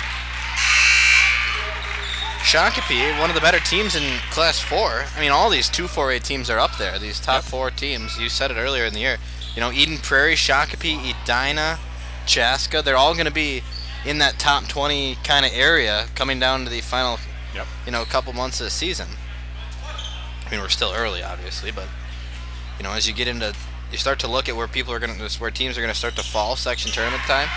Shakopee, one of the better teams in Class 4. I mean, all these 2-4A teams are up there. These top 4 teams. You said it earlier in the year. You know, Eden Prairie, Shakopee, Edina, Chaska. They're all going to be in that top 20 kind of area coming down to the final, couple months of the season. I mean, we're still early, obviously, but you know, as you start to look at where where teams are gonna start to fall section tournament time.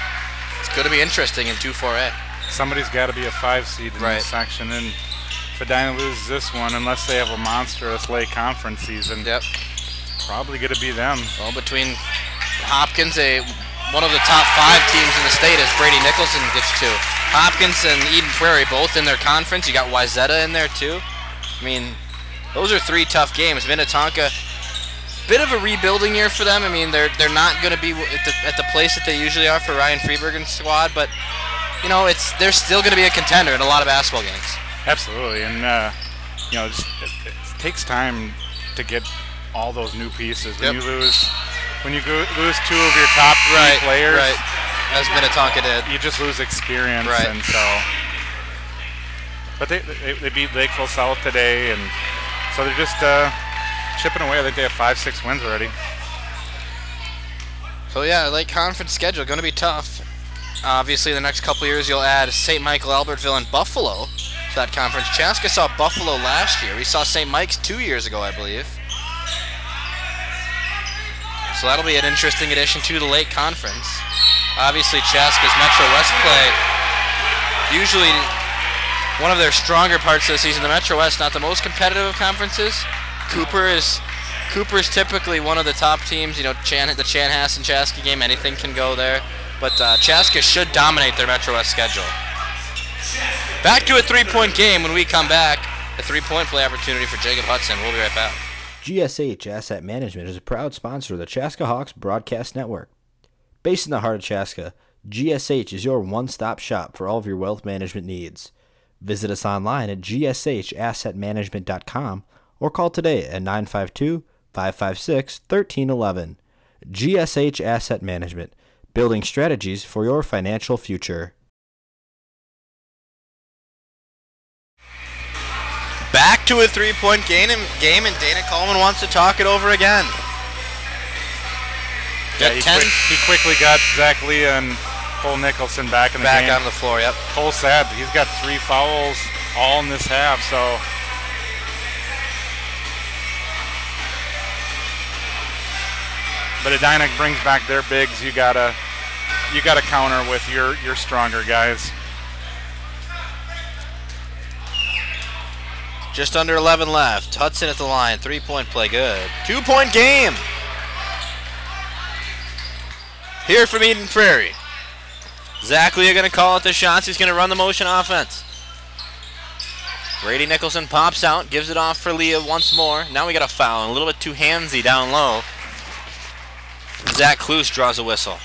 It's gonna be interesting in 2-4A. Somebody's got to be a 5 seed in this section, and if Edina loses this one, unless they have a monstrous late conference season, probably gonna be them. Well, between Hopkins, one of the top 5 teams in the state, as Brady Nicholson gets to. Hopkins and Eden Prairie both in their conference. You got Wayzata in there too. I mean, those are 3 tough games. Minnetonka, bit of a rebuilding year for them. I mean, they're not going to be at the place that they usually are for Ryan Freebergen's squad, but you know, they're still going to be a contender in a lot of basketball games. Absolutely, and you know, it takes time to get all those new pieces. When you lose 2 of your top 3 players, as Minnetonka did, you just lose experience, and so. But they beat Lakeville South today, and so they're just chipping away. I think they have 5-6 wins already. So yeah, late conference schedule going to be tough. Obviously, the next couple years you'll add St. Michael, Albertville, and Buffalo to that conference. Chaska saw Buffalo last year. We saw St. Mike's 2 years ago, I believe. So that'll be an interesting addition to the late conference. Obviously, Chaska's Metro West play, usually one of their stronger parts of the season. The Metro West, not the most competitive of conferences. Cooper is typically one of the top teams. You know, the Chanhassen Chaska game, anything can go there. But Chaska should dominate their Metro West schedule. Back to a 3-point game when we come back. A 3-point play opportunity for Jacob Hudson. We'll be right back. GSH Asset Management is a proud sponsor of the Chaska Hawks Broadcast Network. Based in the heart of Chaska, GSH is your one-stop shop for all of your wealth management needs. Visit us online at gshassetmanagement.com or call today at 952-556-1311. GSH Asset Management, building strategies for your financial future. Back to a 3-point game, and Dana Coleman wants to talk it over again. Yeah, he quickly got Zach Lee and Cole Nicholson back in the game. Back on the floor, yep. Cole said he's got 3 fouls all in this half, so. But Edina brings back their bigs. You gotta counter with your stronger guys. Just under 11 left. Hudson at the line. 3-point play. Good. 2-point game. Here from Eden Prairie. Zach Lee going to call it the shots. He's going to run the motion offense. Brady Nicholson pops out. Gives it off for Leah once more. Now we got a foul. A little bit too handsy down low. Zach Kloos draws a whistle.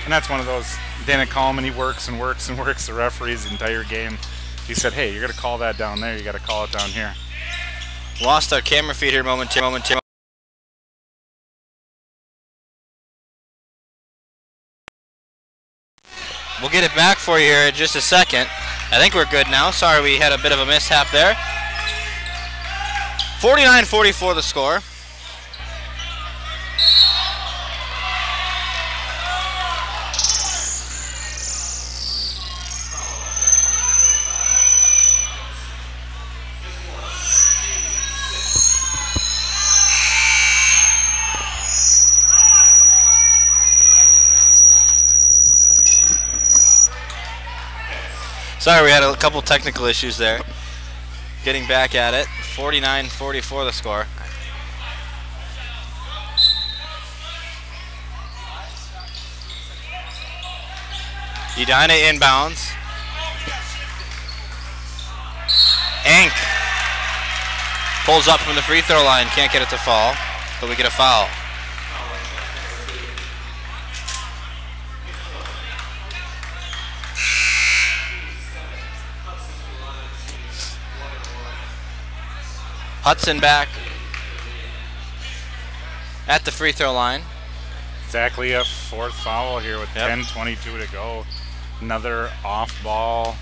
And that's one of those. Dana Coleman, he works and works and works the referees the entire game. He said, hey, you're going to call that down there. You got to call it down here. Lost our camera feed here momentarily. We'll get it back for you here in just a second. I think we're good now. Sorry we had a bit of a mishap there. 49-44 the score. Sorry, we had a couple technical issues there. Getting back at it. 49-44 the score. Edina inbounds. Ank pulls up from the free throw line. Can't get it to fall, but we get a foul. Hudson back at the free throw line. Exactly a fourth foul here with 10:22 to go. Another off-ball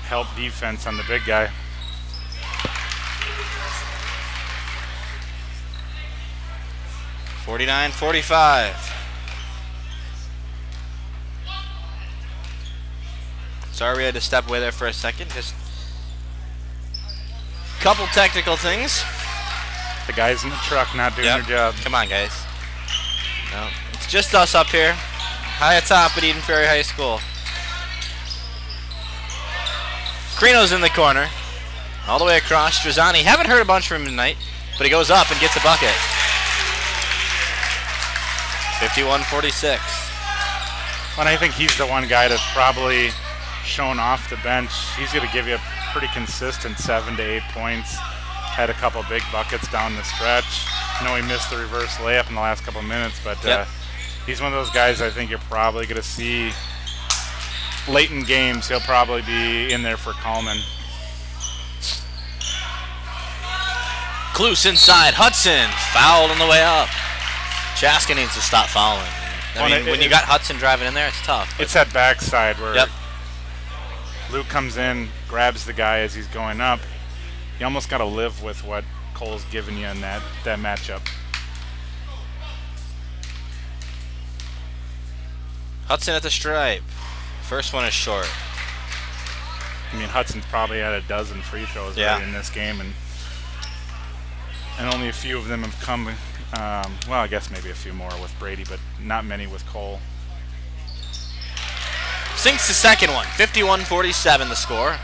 help defense on the big guy. $49-45. Sorry we had to step away there for a second. Just couple technical things. The guys in the truck not doing their job. Come on, guys. No, it's just us up here, high atop at Eden Prairie High School. Crino's in the corner, all the way across. Strazzani, haven't heard a bunch from him tonight, but he goes up and gets a bucket. 51-46. And I think he's the one guy that's probably shown off the bench. He's going to give you a pretty consistent 7 to 8 points. Had a couple big buckets down the stretch. I know he missed the reverse layup in the last couple minutes, but he's one of those guys I think you're probably going to see late in games. He'll probably be in there for Coleman. Kloos inside. Hudson fouled on the way up. Chaska needs to stop fouling. I mean, when you got Hudson driving in there, it's tough. It's that backside where Luke comes in, grabs the guy as he's going up. You almost got to live with what Cole's giving you in that matchup. Hudson at the stripe. First one is short. I mean, Hudson's probably had a dozen free throws already in this game, and only a few of them have come. Well, I guess maybe a few more with Brady, but not many with Cole. Sinks the second one. 51-47 the score.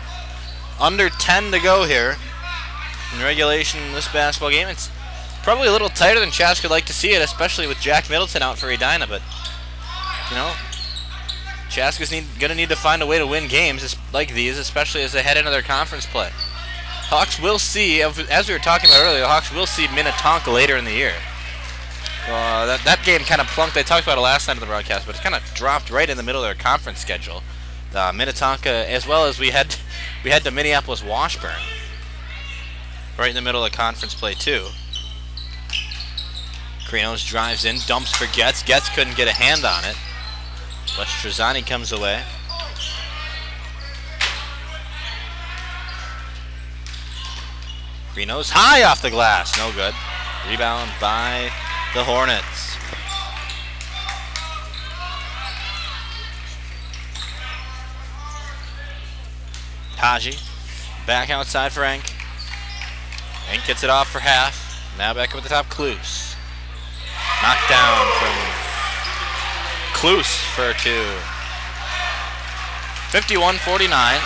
Under 10 to go here in regulation in this basketball game. It's probably a little tighter than Chaska would like to see it, especially with Jack Middleton out for Edina, but you know, Chaska's going to need to find a way to win games like these, especially as they head into their conference play. Hawks will see, as we were talking about earlier, the Hawks will see Minnetonka later in the year. That game kind of plunked. They talked about it last night in the broadcast, but it's kind of dropped right in the middle of their conference schedule. Minnetonka, as well as we had the Minneapolis Washburn right in the middle of conference play too. Krinos drives in, dumps for Getz. Getz couldn't get a hand on it, but Strazzani comes away. Krinos high off the glass, no good. Rebound by the Hornets. Haji back outside for Enk. Enk gets it off for half. Now back up at the top, Kloos. Knocked down from Kloos for two. 51-49.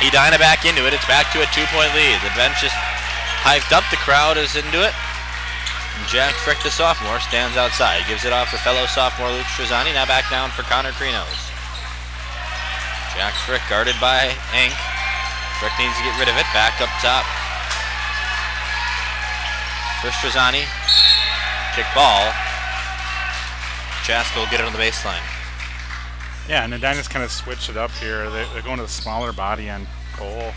Edina back into it. It's back to a 2-point lead. The bench is hyped up. The crowd is into it. And Jack Frick, the sophomore, stands outside. Gives it off for fellow sophomore Luke Strazzani. Now back down for Connor Krinos. Jack Frick guarded by Enk. Frick needs to get rid of it. Back up top for Strazzani. Kick ball. Chaska will get it on the baseline. Yeah, and Edina's kind of switched it up here. They're going to the smaller body on Cole.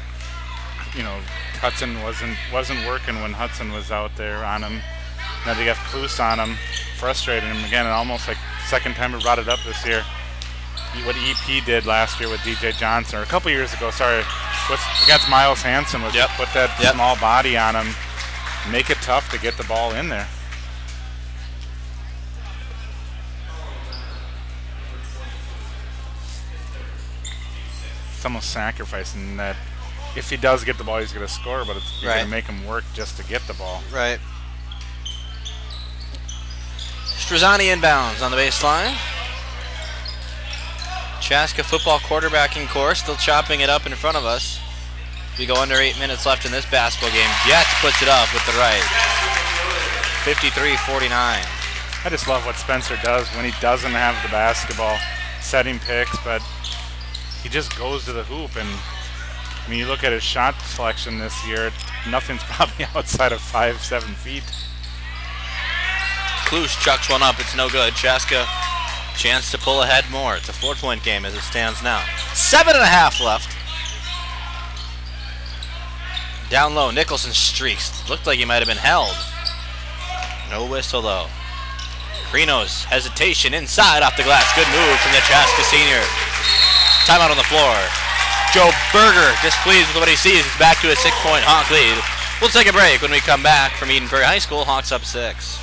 you know, Hudson wasn't working when Hudson was out there on him. Now they got Klus on him, frustrating him again, and almost like second time we brought it up this year. What EP did last year with DJ Johnson, or a couple years ago, sorry, against Miles Hansen, was put that small body on him, make it tough to get the ball in there. It's almost sacrificing that. If he does get the ball, he's going to score, but you're going to make him work just to get the ball. Right. Strazzani inbounds on the baseline. Chaska football quarterbacking course, still chopping it up in front of us. We go under 8 minutes left in this basketball game. Jets puts it up with the right. 53-49. I just love what Spencer does when he doesn't have the basketball, setting picks, but he just goes to the hoop. And I mean, you look at his shot selection this year, nothing's probably outside of 5-7 feet. Klus chucks one up, it's no good. Chaska, chance to pull ahead more. It's a 4-point game as it stands now. 7.5 left. Down low, Nicholson streaks. Looked like he might have been held. No whistle though. Krinos, hesitation inside off the glass. Good move from the Chaska senior. Timeout on the floor. Joe Berger, displeased with what he sees, is back to a 6-point Hawk lead. We'll take a break. When we come back from Eden Prairie High School, Hawks up 6.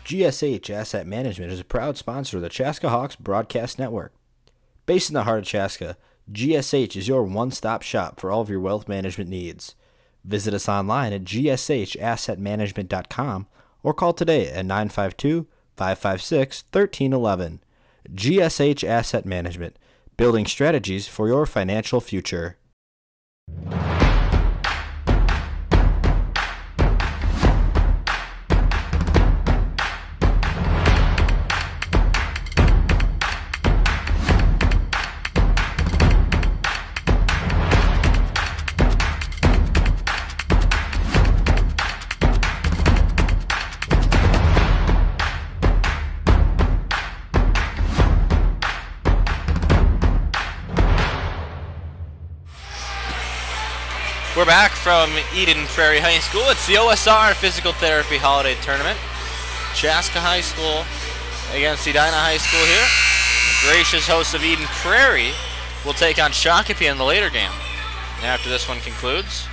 GSH Asset Management is a proud sponsor of the Chaska Hawks Broadcast Network. Based in the heart of Chaska, GSH is your one-stop shop for all of your wealth management needs. Visit us online at gshassetmanagement.com or call today at 952-556-1311. GSH Asset Management, building strategies for your financial future. We're back from Eden Prairie High School. It's the OSR Physical Therapy Holiday Tournament. Chaska High School against Edina High School here. The gracious hosts of Eden Prairie will take on Shakopee in the later game. After this one concludes.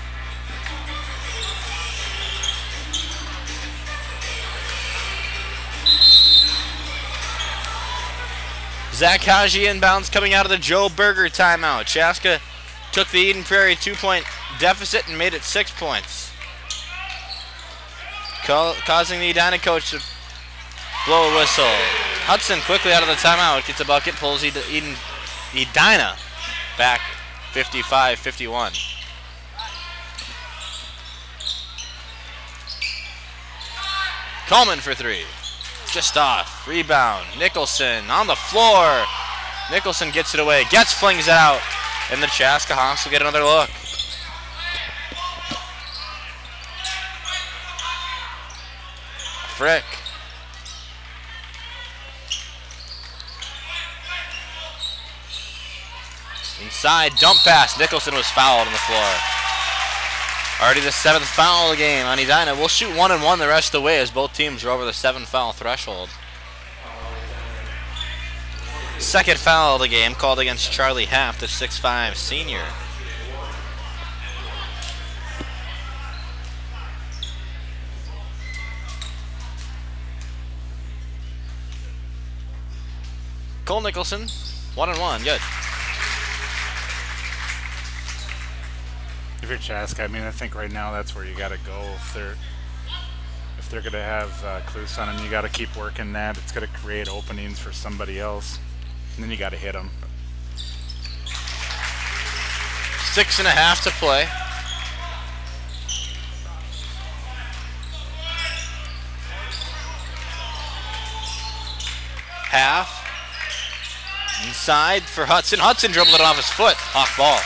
Zach Haji inbounds coming out of the Joe Berger timeout. Chaska took the Eden Prairie 2-point deficit and made it 6 points. Causing the Edina coach to blow a whistle. Hudson quickly out of the timeout, gets a bucket, pulls Edina back 55-51. Coleman for three. Just off. Rebound. Nicholson on the floor. Nicholson gets it away. Flings it out. And the Chaska Hawks will get another look. Frick. Inside, dump pass. Nicholson was fouled on the floor. Already the 7th foul of the game on Edina. We'll shoot 1-1 the rest of the way as both teams are over the 7-foul threshold. Second foul of the game called against Charlie Haft, the 6'5" senior. Cole Nicholson, 1-1, good. If you're Chaska, I mean, I think right now that's where you got to go. If they're going to have Klus on them, you got to keep working that. It's going to create openings for somebody else, and then you got to hit them. 6.5 to play. Half. Inside for Hudson. Hudson dribbled it off his foot. Hawk ball.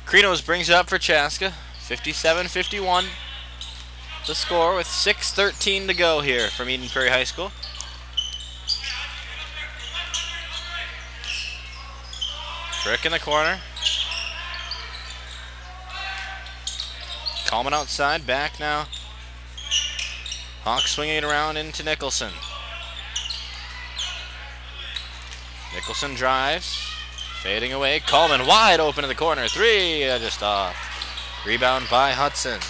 Krinos brings it up for Chaska. 57-51 the score with 6:13 to go here from Eden Prairie High School. Frick in the corner. Coleman outside, back now. Hawks swinging it around into Nicholson. Nicholson drives, fading away. Coleman wide open in the corner. Three, just off. Rebound by Hudson.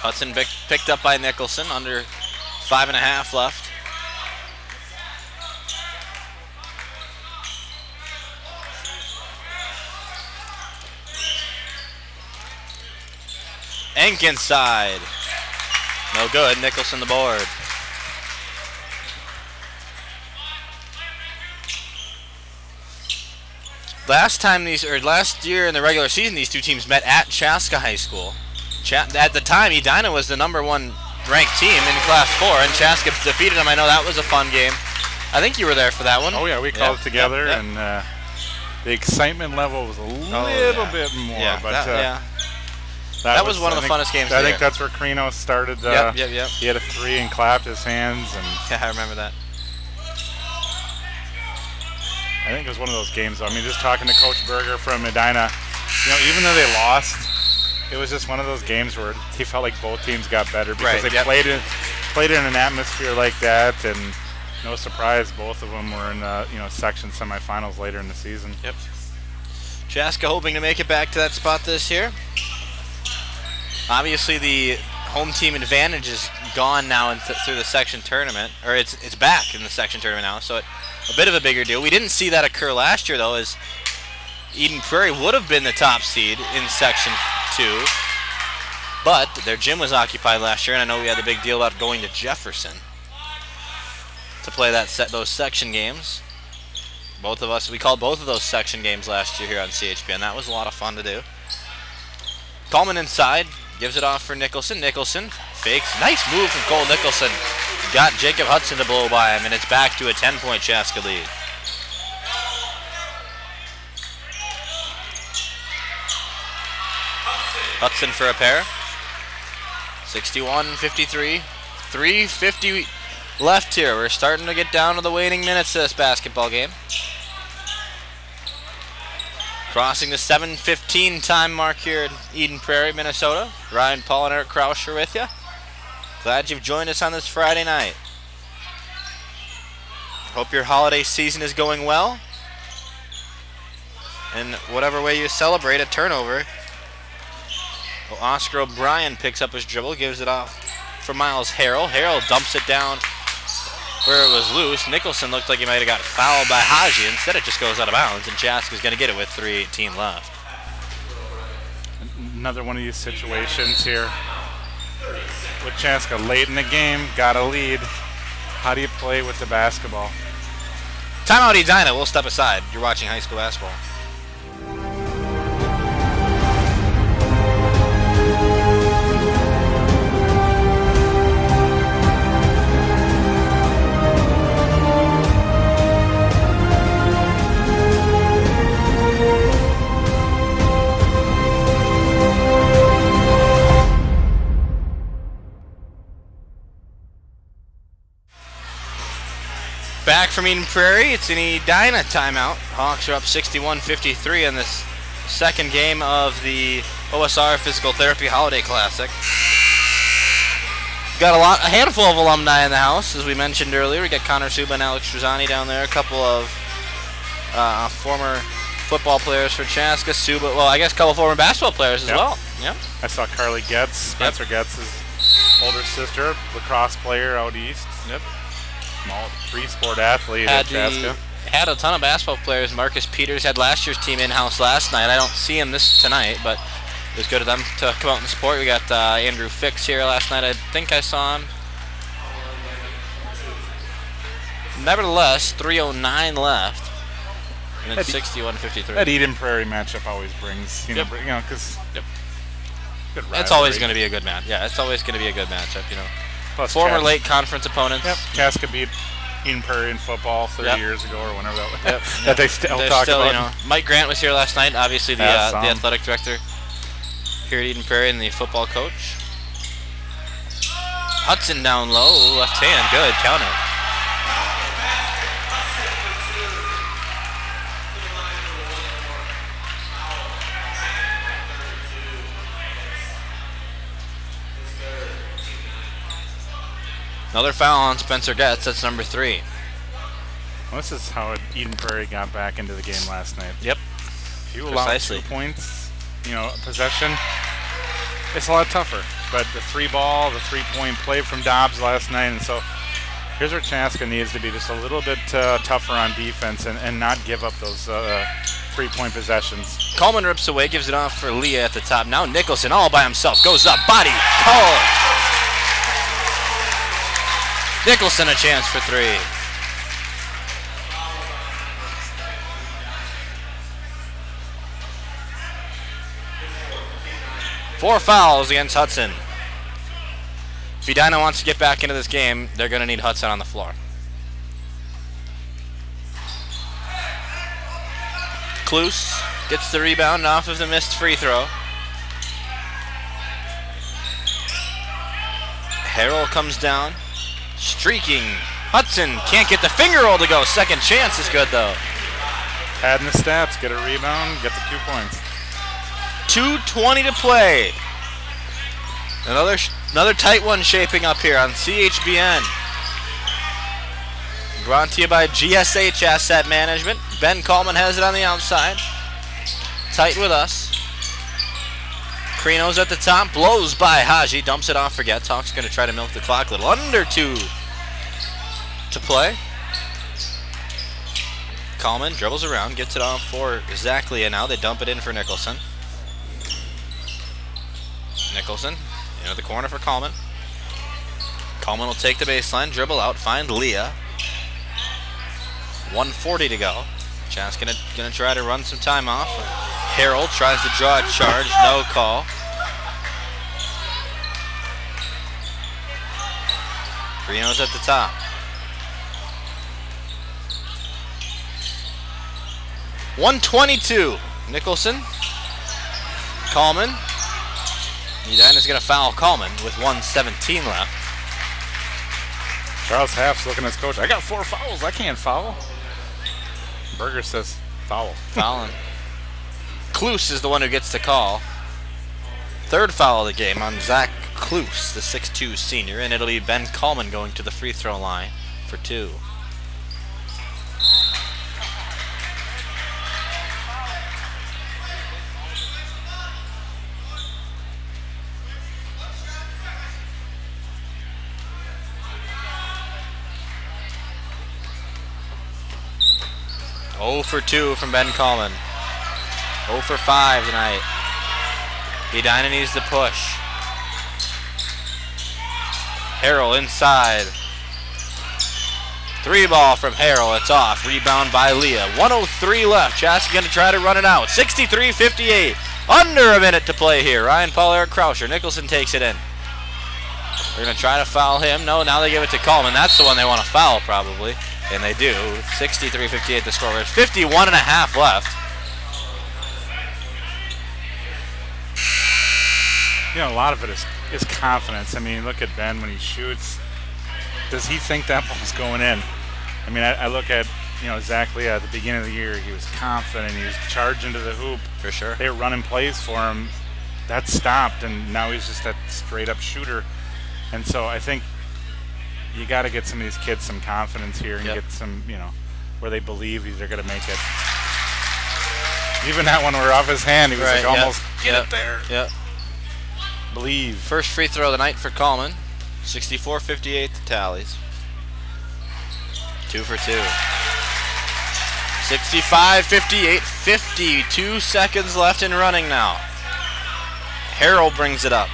Hudson picked up by Nicholson, under 5.5 left. Enk inside. No good. Nicholson the board. Last year in the regular season, these two teams met at Chaska High School. At the time, Edina was the #1 ranked team in Class 4, and Chaska defeated them. I know that was a fun game. I think you were there for that one. Oh yeah, we called it together, and the excitement level was a little bit more. Yeah, but that was one of the funnest games. I think that's where Crino started. Yep. He had a 3 and clapped his hands, and yeah, I remember that. I think it was one of those games. I mean, just talking to Coach Berger from Edina, even though they lost, it was just one of those games where he felt like both teams got better because they played in an atmosphere like that, and no surprise, both of them were in section semifinals later in the season. Yep. Chaska hoping to make it back to that spot this year. Obviously, the home team advantage is gone now through the section tournament, or it's back in the section tournament now, so a bit of a bigger deal. We didn't see that occur last year, though, as Eden Prairie would have been the top seed in Section 2, but their gym was occupied last year, and I know we had a big deal about going to Jefferson to play those section games. Both of us, we called both of those section games last year here on CHP, and that was a lot of fun to do. Coleman inside, gives it off for Nicholson. Nicholson fakes. Nice move from Cole Nicholson. Got Jacob Hudson to blow by him, and it's back to a 10-point Chaska lead. Hudson for a pair. 61-53. 3:50 left here. We're starting to get down to the waning minutes of this basketball game. Crossing the 7:15 time mark here in Eden Prairie, Minnesota. Ryan Paul and Eric Krauscher with you. Glad you've joined us on this Friday night. Hope your holiday season is going well. And whatever way you celebrate a turnover. Well, Oscar O'Brien picks up his dribble, gives it off for Miles Harrell. Harrell dumps it down where it was loose. Nicholson looked like he might have got fouled by Haji. Instead, it just goes out of bounds, and Chaska's going to get it with 3:18 left. Another one of these situations here with Chaska late in the game, got a lead. How do you play with the basketball? Timeout Edina. We'll step aside. You're watching high school basketball. Back from Eden Prairie, it's an Edina timeout. Hawks are up 61-53 in this second game of the OSR Physical Therapy Holiday Classic. Got a handful of alumni in the house, as we mentioned earlier. We got Connor Suba and Alex Trezani down there. A couple of former football players for Chaska. Suba, well, I guess a couple of former basketball players as well. Yep. I saw Carly Getz, Spencer Getz's older sister, lacrosse player out east. Yep. Small three-sport athlete at Chaska. Had a ton of basketball players. Marcus Peters had last year's team in-house last night. I don't see him tonight, but it was good of them to come out and support. We got Andrew Fix here last night. I think I saw him. Nevertheless, 3:09 left. And it's 61-53. That Eden Prairie matchup always brings, because it's always going to be a good match. Yeah, it's always going to be a good matchup, Plus former late conference opponents. Yep. Chaska beat Eden Prairie in football 30 years ago or whenever that was. That they still They're talk still, about. You know, Mike Grant was here last night, obviously the athletic director here at Eden Prairie and the football coach. Hudson down low, left hand, good, count it. Another foul on Spencer Getz, that's number 3. Well, this is how Eden Prairie got back into the game last night. Yep. If you allow 2 points, you know, possession, it's a lot tougher. But the 3-ball, the 3-point play from Dobbs last night, and so here's where Chaska needs to be just a little bit tougher on defense and not give up those 3-point possessions. Coleman rips away, gives it off for Leah at the top. Now Nicholson all by himself, goes up, body, call. Nicholson a chance for 3. Four fouls against Hudson. If Edina wants to get back into this game, they're going to need Hudson on the floor. Kloos gets the rebound off of the missed free throw. Harrell comes down. Streaking. Hudson can't get the finger roll to go. Second chance is good, though. Adding the stats, get a rebound, get the 2 points. 2:20 to play. Another tight one shaping up here on CHBN. Brought to you by GSH Asset Management. Ben Coleman has it on the outside. Tight with us. Crino's at the top, blows by Haji, dumps it off for Getz. Hawks going to try to milk the clock a little. Under 2 to play. Coleman dribbles around, gets it off for Zach Leah. Now they dump it in for Nicholson. Nicholson into the corner for Coleman. Coleman will take the baseline, dribble out, find Leah. 1:40 to go. Chaska gonna try to run some time off. Harold tries to draw a charge, no call. Crino's at the top. .122. Nicholson. Coleman. Edina's going to foul Coleman with 1:17 left. Charles Half's looking at his coach. I got 4 fouls. I can't foul. Berger says foul. Fouling. Kloos is the one who gets the call. 3rd foul of the game on Zach Kloos, the 6'2 senior, and it'll be Ben Coleman going to the free throw line for 2. Oh for 2 from Ben Coleman. 0 for 5 tonight. Edina needs the push. Harrell inside. 3-ball from Harrell. It's off. Rebound by Leah. 1:03 left. Chaska going to try to run it out. 63-58. Under a minute to play here. Ryan Paul, Eric Krauscher. Nicholson takes it in. They're going to try to foul him. No, now they give it to Coleman. That's the one they want to foul probably. And they do. 63-58 the score. There's 51 and a half left. You know, a lot of it is confidence. I mean, look at Ben when he shoots. Does he think that ball's going in? I mean, I look at, you know, Zach Leah at the beginning of the year. He was confident. He was charging to the hoop. For sure. They were running plays for him. That stopped, and now he's just that straight-up shooter. And so I think you got to get some of these kids some confidence here and get some, you know, where they believe they're going to make it. Even that one were off his hand. He was like almost get it there. Yep. Believe. First free throw of the night for Coleman. 64-58 the tallies. 2 for 2. 65-58. 52 seconds left in running now. Harrell brings it up.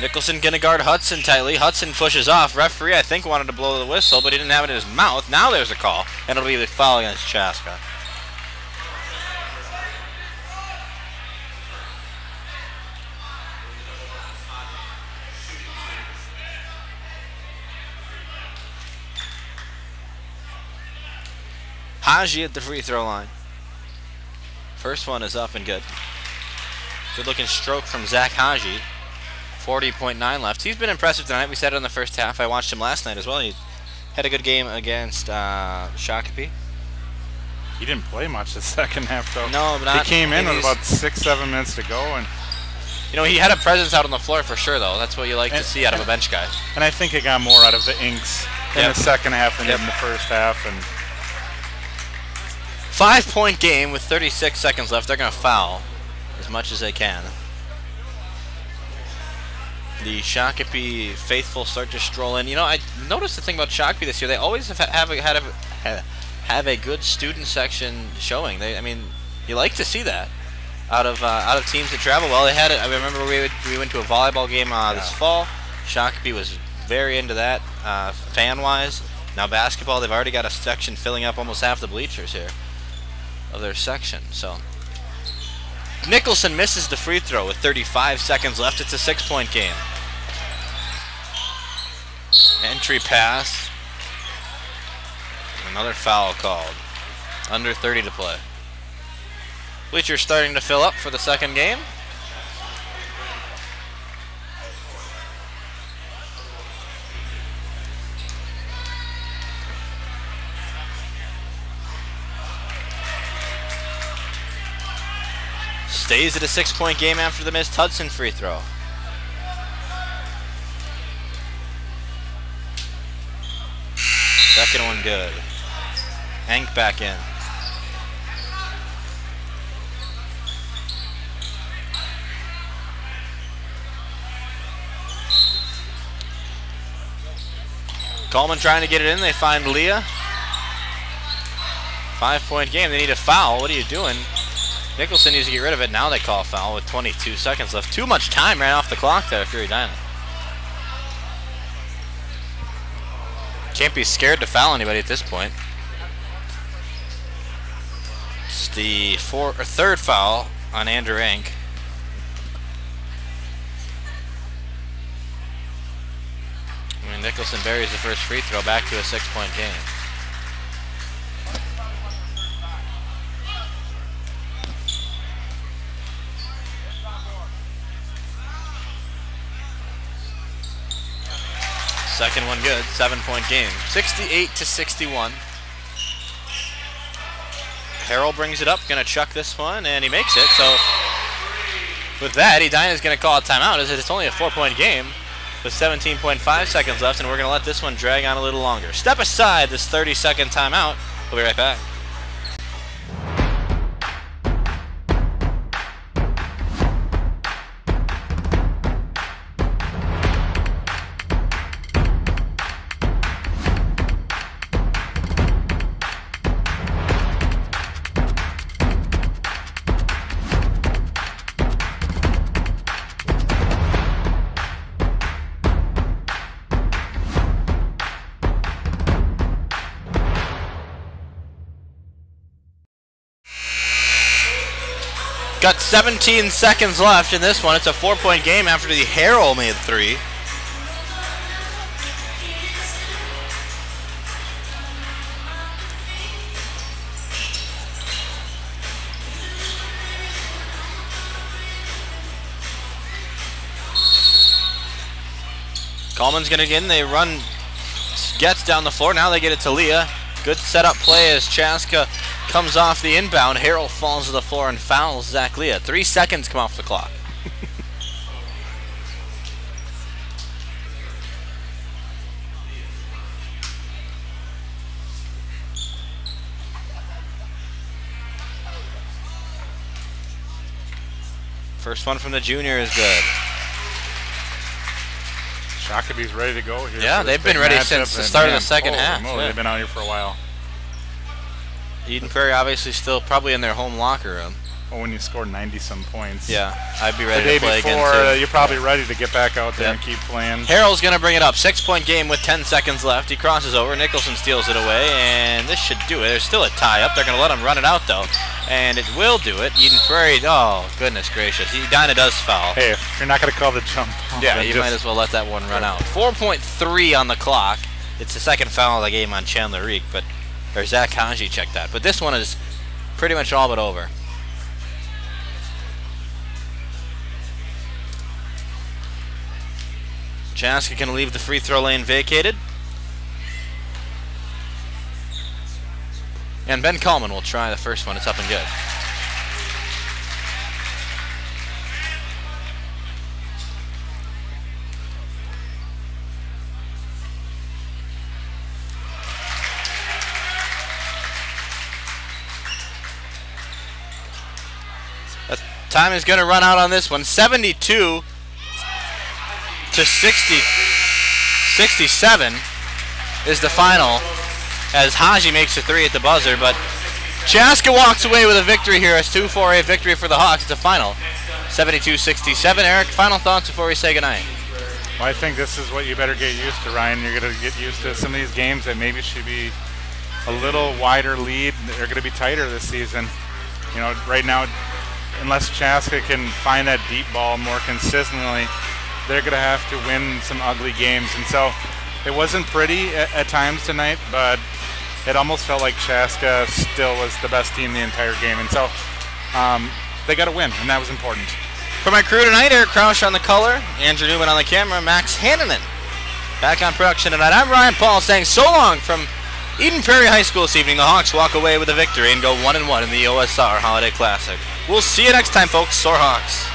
Nicholson gonna guard Hudson tightly. Hudson pushes off. Referee, I think, wanted to blow the whistle, but he didn't have it in his mouth. Now there's a call, and it'll be the foul against Chaska. Haji at the free throw line. First one is up and good. Good looking stroke from Zach Haji. 40.9 left. He's been impressive tonight. We said it in the first half. I watched him last night as well. He had a good game against Shakopee. He didn't play much the second half, though. No, but not. He came in with about 6-7 minutes to go, and you know, he had a presence out on the floor for sure, though. That's what you like to see out of a bench guy. And I think he got more out of the Inks in the second half than in the first half. And 5-point game with 36 seconds left. They're going to foul as much as they can. The Shakopee faithful start to stroll in. You know, I noticed the thing about Shakopee this year. They always have a good student section showing. I mean, you like to see that out of teams that travel well. They had it. I remember we went to a volleyball game this fall. Shakopee was very into that fan-wise. Now basketball, they've already got a section filling up almost half the bleachers here of their section. So Nicholson misses the free throw with 35 seconds left. It's a 6-point game. Entry pass. Another foul called. Under 30 to play. Bleachers starting to fill up for the second game. Stays at a 6-point game after the missed Hudson free throw. Second one good. Hank back in. Coleman trying to get it in. They find Leah. 5-point game. They need a foul. What are you doing? Nicholson needs to get rid of it. Now they call a foul with 22 seconds left. Too much time ran off the clock there for Edina. Can't be scared to foul anybody at this point. It's the third foul on Andrew Enck. Nicholson buries the first free throw, back to a 6-point game. Second one good, 7-point game. 68-61. Harrell brings it up, gonna chuck this one, and he makes it. So with that, Edina's gonna call a timeout, as it's only a 4-point game with 17.5 seconds left, and we're gonna let this one drag on a little longer. Step aside this 30-second timeout. We'll be right back. Got 17 seconds left in this one. It's a 4-point game after the Harrell made 3. Coleman's gonna get in. They run Gets down the floor. Now they get it to Leah. Good setup play as Chaska comes off the inbound. Harrell falls to the floor and fouls Zach Leah. 3 seconds come off the clock. First one from the junior is good. Shakopee's ready to go here. Yeah, they've been ready since the start of the second half. Yeah. They've been out here for a while. Eden Prairie obviously still probably in their home locker room. Well, when you score 90-some points. Yeah, I'd be ready to play again, too. The day before, you're probably ready to get back out there and keep playing. Harrell's going to bring it up. 6-point game with 10 seconds left. He crosses over. Nicholson steals it away, and this should do it. There's still a tie-up. They're going to let him run it out, though, and it will do it. Eden Prairie, oh, goodness gracious. Edina does foul. Hey, if you're not going to call the jump ball, yeah, you might as well let that one run out. 4.3 on the clock. It's the second foul of the game on Chandler Reek, but or Zach Haji checked that. But this one is pretty much all but over. Chaska can leave the free throw lane vacated. And Ben Coleman will try the first one. It's up and good. Time is going to run out on this one. 72 to 67 is the final, as Haji makes a 3 at the buzzer, but Chaska walks away with a victory here. A 2-4-8 victory for the Hawks. It's a final 72-67. Eric, final thoughts before we say goodnight? Well, I think this is what you better get used to, Ryan. You're going to get used to some of these games that maybe should be a little wider lead. They're going to be tighter this season. You know, right now, unless Chaska can find that deep ball more consistently, they're going to have to win some ugly games. And so it wasn't pretty at times tonight, but it almost felt like Chaska still was the best team the entire game. And so they got to win, and that was important. For my crew tonight, Eric Crouch on the color, Andrew Newman on the camera, Max Hanneman back on production tonight. I'm Ryan Paul saying so long from Eden Prairie High School this evening. The Hawks walk away with a victory and go 1-1 in the OSR Holiday Classic. We'll see you next time, folks. Soar Hawks.